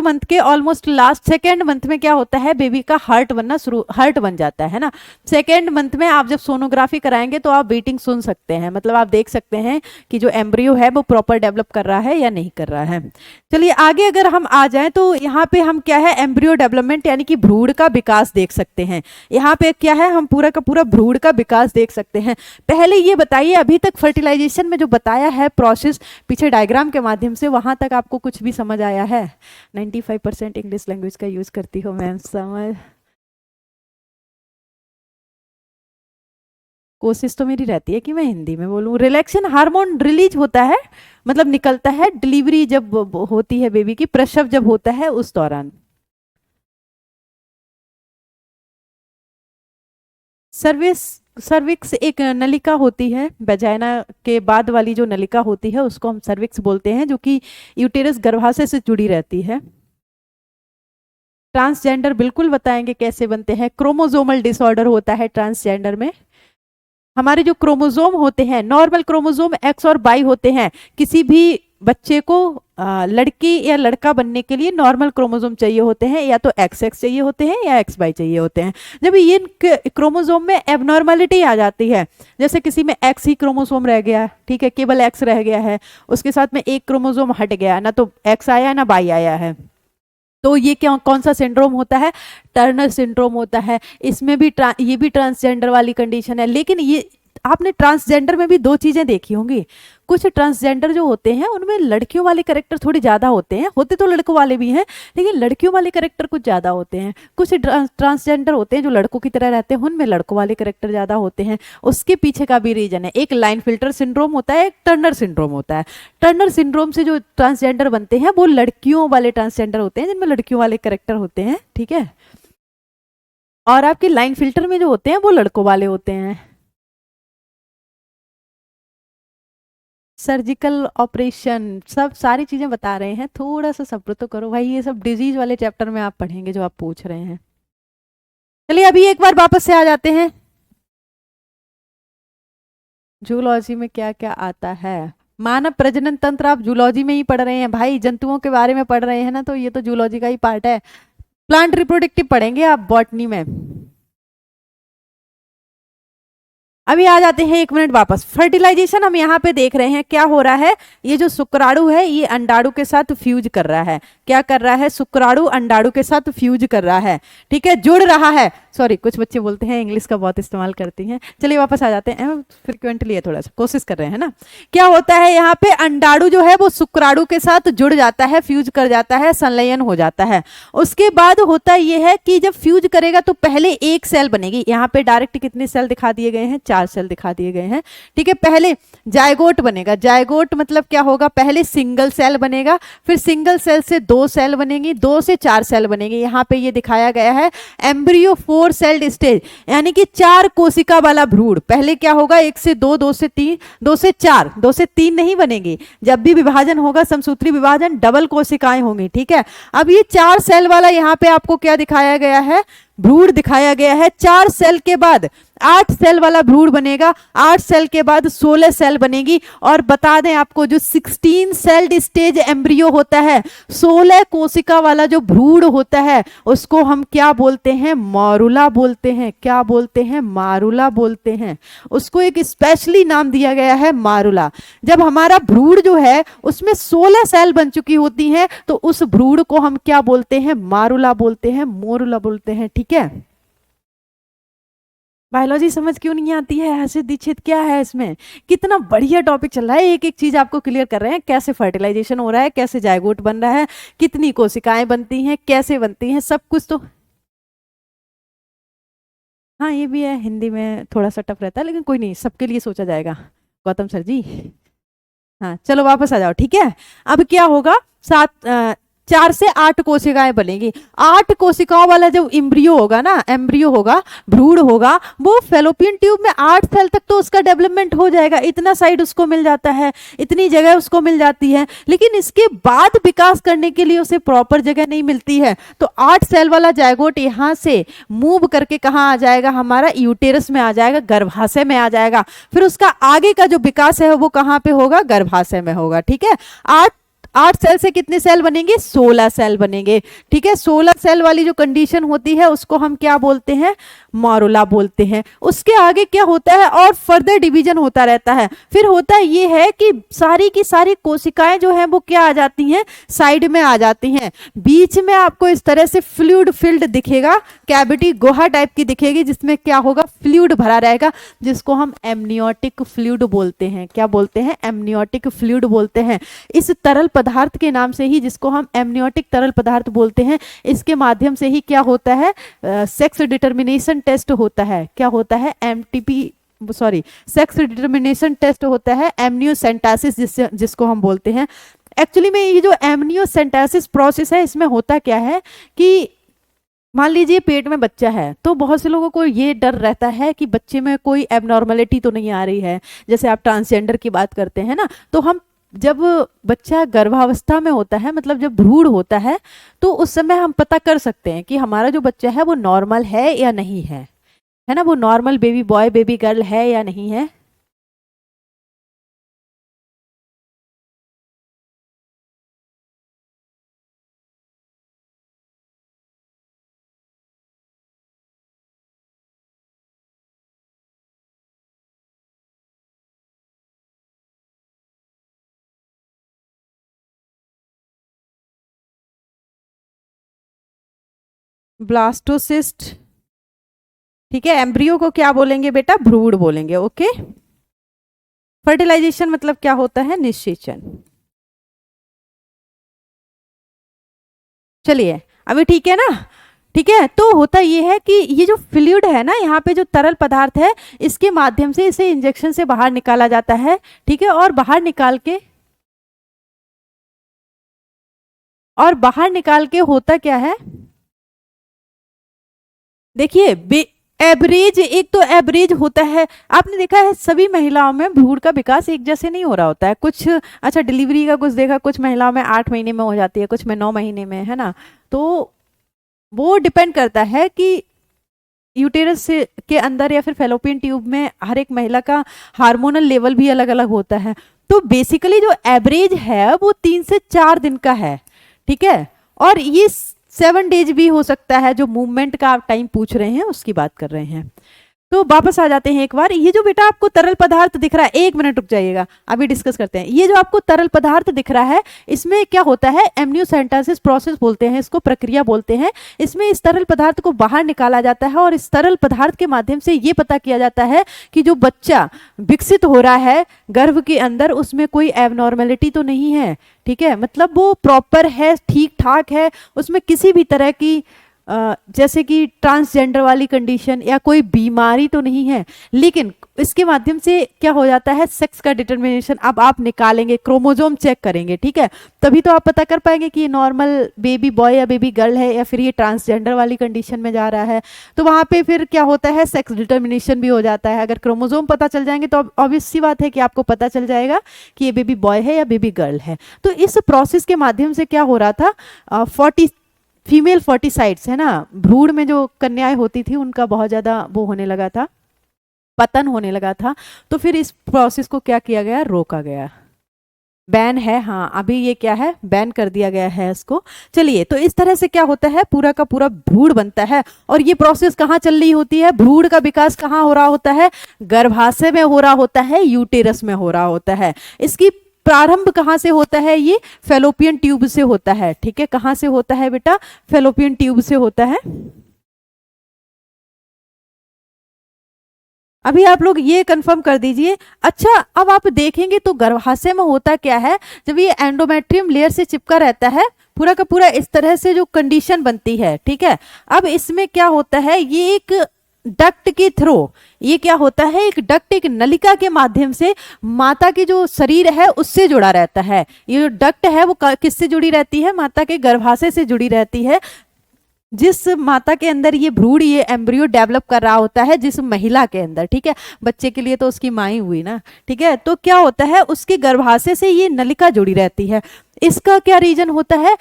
मंथ के ऑलमोस्ट लास्ट सेकेंड मंथ में क्या होता है, बेबी का हार्ट बन जाता है ना। सेकेंड मंथ में आप जब सोनोग्राफी कराएंगे तो आप बीटिंग सुन सकते हैं, मतलब आप देख सकते हैं कि जो एम्ब्रियो है वो प्रॉपर डेवलप कर रहा है या नहीं कर रहा है। चलिए आगे अगर हम आ जाएं तो यहाँ पे हम क्या है, एम्ब्रियो डेवलपमेंट यानी कि भ्रूण का विकास देख सकते हैं। यहाँ पे क्या है, हम पूरा का पूरा भ्रूण का विकास देख सकते हैं। पहले ये बताइए, अभी तक फर्टिलाइजेशन में जो बताया है प्रोसेस पीछे डायग्राम के माध्यम से, वहां तक आपको कुछ भी समझ आया है? 95% इंग्लिश लैंग्वेज का यूज करती हो मैम, समझ। कोशिश तो मेरी रहती है कि मैं हिंदी में बोलूं। रिलैक्सेशन हार्मोन रिलीज होता है, मतलब निकलता है डिलीवरी जब होती है बेबी की, प्रसव जब होता है उस दौरान। सर्विक्स एक नलिका होती है, वेजाइना के बाद वाली जो नलिका होती है उसको हम सर्विक्स बोलते हैं, जो कि यूटेरस गर्भाशय से जुड़ी रहती है। ट्रांसजेंडर बिल्कुल बताएंगे कैसे बनते हैं। क्रोमोजोमल डिसऑर्डर होता है ट्रांसजेंडर में। हमारे जो क्रोमोजोम होते हैं, नॉर्मल क्रोमोजोम एक्स और वाई होते हैं। किसी भी बच्चे को लड़की या लड़का बनने के लिए नॉर्मल क्रोमोजोम चाहिए होते हैं, या तो एक्स एक्स चाहिए होते हैं या एक्स वाई चाहिए होते हैं। जब ये क्रोमोजोम में एबनॉर्मलिटी आ जाती है, जैसे किसी में एक्स ही क्रोमोसोम रह गया, ठीक है, केवल एक्स रह गया है, उसके साथ में एक क्रोमोजोम हट गया, ना तो एक्स आया ना वाई आया है, तो ये क्या कौन सा सिंड्रोम होता है? टर्नर सिंड्रोम होता है। इसमें भी ये भी ट्रांसजेंडर वाली कंडीशन है। लेकिन ये आपने ट्रांसजेंडर में भी दो चीजें देखी होंगी। कुछ ट्रांसजेंडर जो होते हैं उनमें लड़कियों वाले कैरेक्टर थोड़ी ज्यादा होते हैं, होते तो लड़कों वाले भी हैं, लेकिन लड़कियों वाले कैरेक्टर कुछ ज्यादा होते हैं। कुछ ट्रांसजेंडर होते हैं जो लड़कों की तरह रहते हैं, उनमें लड़कों वाले कैरेक्टर ज्यादा होते हैं। उसके पीछे का भी रीजन है। एक लाइन फिल्टर सिंड्रोम होता है, एक टर्नर सिंड्रोम होता है। टर्नर सिंड्रोम से जो ट्रांसजेंडर बनते हैं वो लड़कियों वाले ट्रांसजेंडर होते हैं, जिनमें लड़कियों वाले कैरेक्टर होते हैं, ठीक है। और आपके लाइन फिल्टर में जो होते हैं वो लड़कों वाले होते हैं। सर्जिकल ऑपरेशन सब सारी चीजें बता रहे हैं, थोड़ा सा सब्र तो करो भाई, ये सब डिजीज वाले चैप्टर में आप पढ़ेंगे जो आप पूछ रहे हैं। चलिए अभी एक बार वापस से आ जाते हैं। जूलॉजी में क्या क्या आता है? मानव प्रजनन तंत्र आप जूलॉजी में ही पढ़ रहे हैं भाई, जंतुओं के बारे में पढ़ रहे हैं ना, तो ये तो जूलॉजी का ही पार्ट है। प्लांट रिप्रोडक्टिव पढ़ेंगे आप बॉटनी में। अभी आ जाते हैं 1 मिनट वापस। फर्टिलाइजेशन हम यहाँ पे देख रहे हैं क्या हो रहा है, ये जो शुक्राणु है ये अंडाणु के साथ फ्यूज कर रहा है। क्या कर रहा है? शुक्राणु अंडाणु के साथ फ्यूज कर रहा है, ठीक है, जुड़ रहा है। सॉरी, कुछ बच्चे बोलते हैं इंग्लिश का बहुत इस्तेमाल करती हैं। चलिए वापस आ जाते हैं, फ्रिक्वेंटली थोड़ा सा कोशिश कर रहे हैं ना। क्या होता है यहाँ पे, अंडाणु जो है वो शुक्राणु के साथ जुड़ जाता है, फ्यूज कर जाता है, संलयन हो जाता है। उसके बाद होता यह है कि जब फ्यूज करेगा तो पहले एक सेल बनेगी। यहाँ पे डायरेक्ट कितने सेल दिखा दिए गए हैं? 4 सेल दिखा दिए गए हैं, ठीक है। पहले जायगोट बनेगा। जायगोट मतलब क्या होगा? पहले सिंगल सेल बनेगा, फिर सिंगल सेल से 2 सेल बनेंगी, 2 से 4 सेल बनेंगी। यहाँ पे ये दिखाया गया है एम्ब्रियो 4 सेल्ड स्टेज, यानी कि 4 कोशिका वाला भ्रूण। पहले क्या होगा? 1 से 2, 2 से 3, 2 से 4, 2 से 3 नहीं बनेगी। जब भी विभाजन होगा, समसूत्री विभाजन, डबल कोशिकाएं होंगी, ठीक है। अब ये 4 सेल वाला यहाँ पे आपको क्या दिखाया गया है? भ्रूण दिखाया गया है। 4 सेल के बाद 8 सेल वाला भ्रूण बनेगा, 8 सेल के बाद 16 सेल बनेगी। और बता दें आपको, जो 16 सेल्ड स्टेज एम्ब्रियो होता है, 16 कोशिका वाला जो भ्रूण होता है, उसको हम क्या बोलते हैं? मारुला बोलते हैं। क्या बोलते हैं? मारुला बोलते हैं। उसको एक स्पेशली नाम दिया गया है, मारुला। जब हमारा भ्रूण जो है उसमें 16 सेल बन चुकी होती हैं, तो उस भ्रूण को हम क्या बोलते हैं? मारुला बोलते हैं, मोरुला बोलते हैं, ठीक है। बायोलॉजी समझ क्यों नहीं आती है? हर्षित दीक्षित क्या है इसमें? कितना बढ़िया टॉपिक चल रहा है, एक एक चीज आपको क्लियर कर रहे हैं। कैसे फर्टिलाइजेशन हो रहा है, कैसे जायगोट बन रहा है, कितनी कोशिकाएं बनती हैं, कैसे बनती हैं, सब कुछ तो। हाँ ये भी है, हिंदी में थोड़ा सा टफ रहता है, लेकिन कोई नहीं, सबके लिए सोचा जाएगा गौतम सर जी। हाँ चलो वापस आ जाओ, ठीक है। अब क्या होगा? 7 4 से 8 कोशिकाएं बनेगी। 8 कोशिकाओं वाला जो एम्ब्रियो होगा ना, एम्ब्रियो होगा, भ्रूण होगा, वो फेलोपियन ट्यूब में 8 सेल तक तो उसका डेवलपमेंट हो जाएगा, इतना साइड उसको मिल जाता है, इतनी जगह उसको मिल जाती है। लेकिन इसके बाद विकास करने के लिए उसे प्रॉपर जगह नहीं मिलती है। तो 8 सेल वाला जायगोट यहां से मूव करके कहां आ जाएगा, हमारा यूटेरस में आ जाएगा, गर्भाशय में आ जाएगा। फिर उसका आगे का जो विकास है वो कहां पे होगा, गर्भाशय में होगा। ठीक है, 8 सेल से कितने सेल बनेंगे, 16 सेल बनेंगे। ठीक है, 16 सेल वाली जो कंडीशन होती है उसको हम क्या बोलते हैं, मॉरुला बोलते हैं। उसके आगे क्या होता है, और फर्दर डिवीजन होता रहता है। फिर होता ये है कि सारी की सारी कोशिकाएं जो हैं वो क्या आ जाती हैं, साइड में आ जाती हैं। बीच में आपको इस तरह से फ्लूइड फील्ड दिखेगा, कैविटी गुहा टाइप की दिखेगी, जिसमें क्या होगा, फ्लूइड भरा रहेगा, जिसको हम एमनियोटिक फ्लूइड बोलते हैं। क्या बोलते हैं, एमनियोटिक फ्लूइड बोलते हैं। इस तरल पदार्थ के नाम से ही, जिसको हम एमनियोटिक तरल पदार्थ बोलते हैं, इसके माध्यम से ही क्या होता है, सेक्स डिटर्मिनेशन टेस्ट होता है। क्या होता है, सेक्स डिटर्मिनेशन टेस्ट होता है, एमनियोसेंटासिस जिसको हम बोलते हैं। एक्चुअली में ये जो एमनियोसेंटासिस प्रोसेस है, इसमें होता क्या है कि मान लीजिए पेट में बच्चा है, तो बहुत से लोगों को ये डर रहता है कि बच्चे में कोई एबनॉर्मलिटी तो नहीं आ रही है। जैसे आप ट्रांसजेंडर की बात करते हैं ना, तो हम जब बच्चा गर्भावस्था में होता है, मतलब जब भ्रूण होता है, तो उस समय हम पता कर सकते हैं कि हमारा जो बच्चा है वो नॉर्मल है या नहीं है ना, वो normal baby boy baby girl है या नहीं है। ब्लास्टोसिस्ट, ठीक है, एम्ब्रियो को क्या बोलेंगे बेटा, भ्रूण बोलेंगे। ओके, फर्टिलाइजेशन मतलब क्या होता है, निषेचन। चलिए अभी ठीक है ना। ठीक है, तो होता ये है कि ये जो फ्लूइड है ना, यहाँ पे जो तरल पदार्थ है, इसके माध्यम से इसे इंजेक्शन से बाहर निकाला जाता है। ठीक है, और बाहर निकाल के होता क्या है, देखिए एवरेज, एक तो एवरेज होता है, आपने देखा है सभी महिलाओं में भ्रूण का विकास एक जैसे नहीं हो रहा होता है। कुछ अच्छा डिलीवरी का कुछ देखा, कुछ महिलाओं में 8 महीने में हो जाती है, कुछ में 9 महीने में, है ना। तो वो डिपेंड करता है कि यूटेरस के अंदर या फिर फेलोपियन ट्यूब में हर एक महिला का हार्मोनल लेवल भी अलग अलग होता है। तो बेसिकली जो एवरेज है वो 3 से 4 दिन का है। ठीक है, और ये 7 डेज भी हो सकता है। जो मूवमेंट का आप टाइम पूछ रहे हैं उसकी बात कर रहे हैं। तो वापस आ जाते हैं एक बार। ये जो बेटा आपको तरल पदार्थ दिख रहा है, 1 मिनट रुक जाइएगा, अभी डिस्कस करते हैं। ये जो आपको तरल पदार्थ दिख रहा है, इसमें क्या होता है, एमनियोसेंटासिस प्रोसेस बोलते हैं इसको, प्रक्रिया बोलते हैं। इसमें इस तरल पदार्थ को बाहर निकाला जाता है, और इस तरल पदार्थ के माध्यम से ये पता किया जाता है कि जो बच्चा विकसित हो रहा है गर्भ के अंदर, उसमें कोई एबनॉर्मेलिटी तो नहीं है। ठीक है, मतलब वो प्रॉपर है, ठीक ठाक है, उसमें किसी भी तरह की जैसे कि ट्रांसजेंडर वाली कंडीशन या कोई बीमारी तो नहीं है। लेकिन इसके माध्यम से क्या हो जाता है, सेक्स का डिटर्मिनेशन अब आप निकालेंगे, क्रोमोजोम चेक करेंगे। ठीक है, तभी तो आप पता कर पाएंगे कि ये नॉर्मल बेबी बॉय या बेबी गर्ल है, या फिर ये ट्रांसजेंडर वाली कंडीशन में जा रहा है। तो वहां पे फिर क्या होता है, सेक्स डिटर्मिनेशन भी हो जाता है। अगर क्रोमोजोम पता चल जाएंगे तो ऑब्वियस सी बात है कि आपको पता चल जाएगा कि ये बेबी बॉय है या बेबी गर्ल है। तो इस प्रोसेस के माध्यम से क्या हो रहा था, 40 फीमेल फर्टिसाइड्स है ना, भ्रूण में जो कन्याएं होती थी उनका बहुत ज़्यादा वो होने लगा था, पतन होने लगा था। तो फिर इस प्रोसेस को क्या किया गया, रोका गया। बैन है, हाँ अभी ये क्या है, बैन कर दिया गया है इसको। चलिए, तो इस तरह से क्या होता है, पूरा का पूरा भ्रूण बनता है। और ये प्रोसेस कहाँ चल रही होती है, भ्रूण का विकास कहाँ हो रहा होता है, गर्भाशय में हो रहा होता है, यूटेरस में हो रहा होता है। इसकी प्रारंभ कहाँ से होता है, ये फेलोपियन ट्यूब से होता है। ठीक है, कहाँ से होता है बेटा, फेलोपियन ट्यूब से होता है। अभी आप लोग ये कंफर्म कर दीजिए। अच्छा, अब आप देखेंगे तो गर्भाशय में होता क्या है, जब ये एंडोमेट्रियम लेयर से चिपका रहता है, पूरा का पूरा इस तरह से जो कंडीशन बनती है। ठीक है, अब इसमें क्या होता है, ये एक डक्ट के थ्रू, ये क्या होता है, एक डक्ट, एक नलिका के माध्यम से माता की जो शरीर है उससे जुड़ा रहता है। ये जो डक्ट है वो किससे जुड़ी रहती है, माता के गर्भाशय से जुड़ी रहती है। जिस माता के अंदर ये भ्रूण, ये एम्ब्रियो डेवलप कर रहा होता है, जिस महिला के अंदर, ठीक है, बच्चे के लिए तो उसकी माँ ही हुई ना, ठीक है, तो क्या होता है, उसके गर्भाशय से ये नलिका जुड़ी रहती है। इसका क्या रीजन होता है,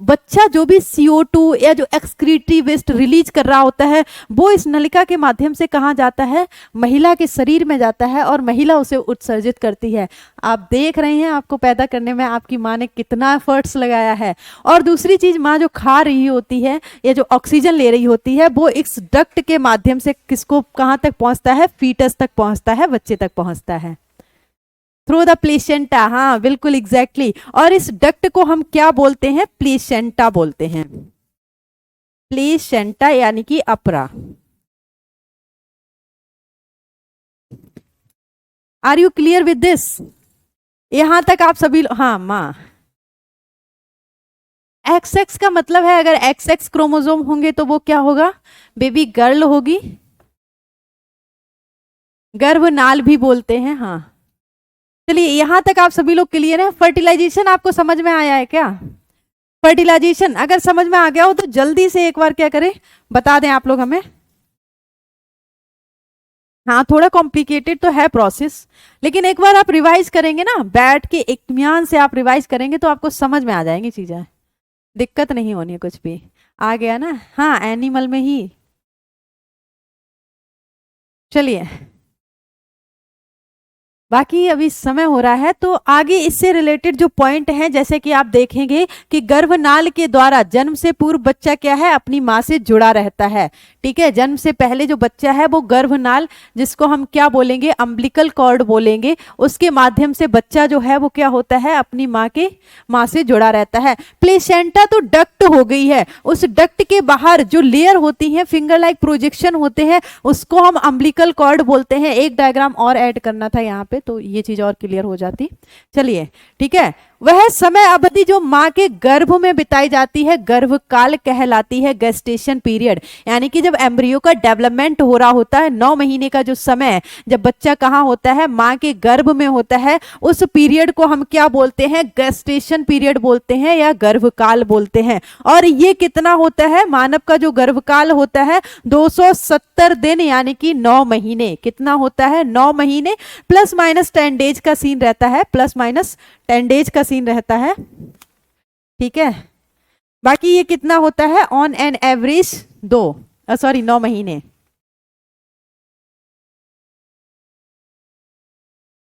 बच्चा जो भी CO2 या जो एक्सक्रीटरी वेस्ट रिलीज कर रहा होता है वो इस नलिका के माध्यम से कहाँ जाता है, महिला के शरीर में जाता है और महिला उसे उत्सर्जित करती है। आप देख रहे हैं आपको पैदा करने में आपकी माँ ने कितना एफर्ट्स लगाया है। और दूसरी चीज, माँ जो खा रही होती है या जो ऑक्सीजन ले रही होती है वो इस डक्ट के माध्यम से किसको कहाँ तक पहुंचता है, फीटस तक पहुंचता है, बच्चे तक पहुंचता है, थ्रू द प्लेसेंटा। हाँ बिल्कुल एग्जैक्टली। और इस डक्ट को हम क्या बोलते हैं, प्लेसेंटा बोलते हैं, प्लेसेंटा यानी कि अपरा। Are you clear with this, यहां तक आप सभी? हाँ माँ, XX का मतलब है अगर XX क्रोमोसोम होंगे तो वो क्या होगा, बेबी गर्ल होगी, गर्भनाल भी बोलते हैं। हाँ चलिए यहां तक आप सभी लोग क्लियर है। फर्टिलाइजेशन आपको समझ में आया है क्या? फर्टिलाइजेशन अगर समझ में आ गया हो तो जल्दी से एक बार क्या करें, बता दें आप लोग हमें। हाँ थोड़ा कॉम्प्लिकेटेड तो है प्रोसेस, लेकिन एक बार आप रिवाइज करेंगे ना, बैठ के इत्मीनान से आप रिवाइज करेंगे तो आपको समझ में आ जाएंगी चीजें, दिक्कत नहीं होनी है कुछ भी। आ गया ना? हाँ एनिमल में ही। चलिए बाकी अभी समय हो रहा है तो आगे इससे रिलेटेड जो पॉइंट हैं, जैसे कि आप देखेंगे कि गर्भनाल के द्वारा जन्म से पूर्व बच्चा क्या है, अपनी माँ से जुड़ा रहता है, ठीक है। जन्म से पहले जो बच्चा है वो गर्भनाल, जिसको हम क्या बोलेंगे, अम्बिलिकल कॉर्ड बोलेंगे, उसके माध्यम से बच्चा जो है वो क्या होता है, अपनी माँ से जुड़ा रहता है। प्लेसेंटा तो डक्ट हो गई है, उस डक्ट के बाहर जो लेयर होती है, फिंगर लाइक प्रोजेक्शन होते हैं, उसको हम अम्बिलिकल कॉर्ड बोलते हैं। एक डायग्राम और ऐड करना था यहाँ पे तो ये चीज और क्लियर हो जाती। चलिए ठीक है, वह समय अवधि जो माँ के गर्भ में बिताई जाती है गर्भकाल कहलाती है, गेस्टेशन पीरियड। यानी कि जब एम्ब्रियो का डेवलपमेंट हो रहा होता है, 9 महीने का जो समय जब बच्चा कहाँ होता है, माँ के गर्भ में होता है, उस पीरियड को हम क्या बोलते हैं, गेस्टेशन पीरियड बोलते हैं या गर्भकाल बोलते हैं। और ये कितना होता है, मानव का जो गर्भकाल होता है 270 दिन यानी कि 9 महीने। कितना होता है, 9 महीने प्लस माइनस 10 डेज का सीन रहता है, प्लस माइनस 10 डेज का सीन रहता है, ठीक है। बाकी ये कितना होता है, ऑन एन एवरेज 9 महीने।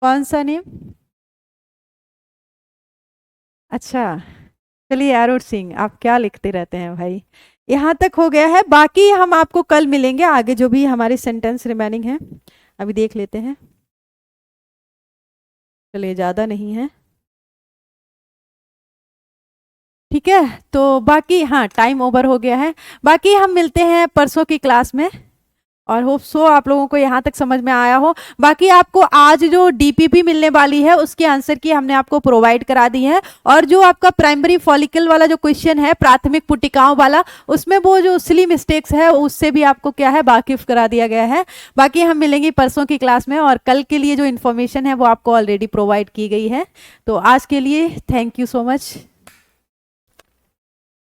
कौन सा नेम? अच्छा चलिए अरुण सिंह, आप क्या लिखते रहते हैं भाई। यहाँ तक हो गया है, बाकी हम आपको कल मिलेंगे, आगे जो भी हमारे सेंटेंस रिमेनिंग है अभी देख लेते हैं। चलिए ज़्यादा नहीं है, ठीक है। तो बाकी हाँ टाइम ओवर हो गया है, बाकी हम मिलते हैं परसों की क्लास में, और होप सो आप लोगों को यहाँ तक समझ में आया हो। बाकी आपको आज जो DPP मिलने वाली है उसके आंसर की हमने आपको प्रोवाइड करा दी है, और जो आपका प्राइमरी फॉलिकल वाला जो क्वेश्चन है, प्राथमिक पुटिकाओं वाला, उसमें वो जो सिली मिस्टेक्स है उससे भी आपको क्या है, वाकिफ करा दिया गया है। बाकी हम मिलेंगे परसों की क्लास में, और कल के लिए जो इन्फॉर्मेशन है वो आपको ऑलरेडी प्रोवाइड की गई है। तो आज के लिए थैंक यू सो मच।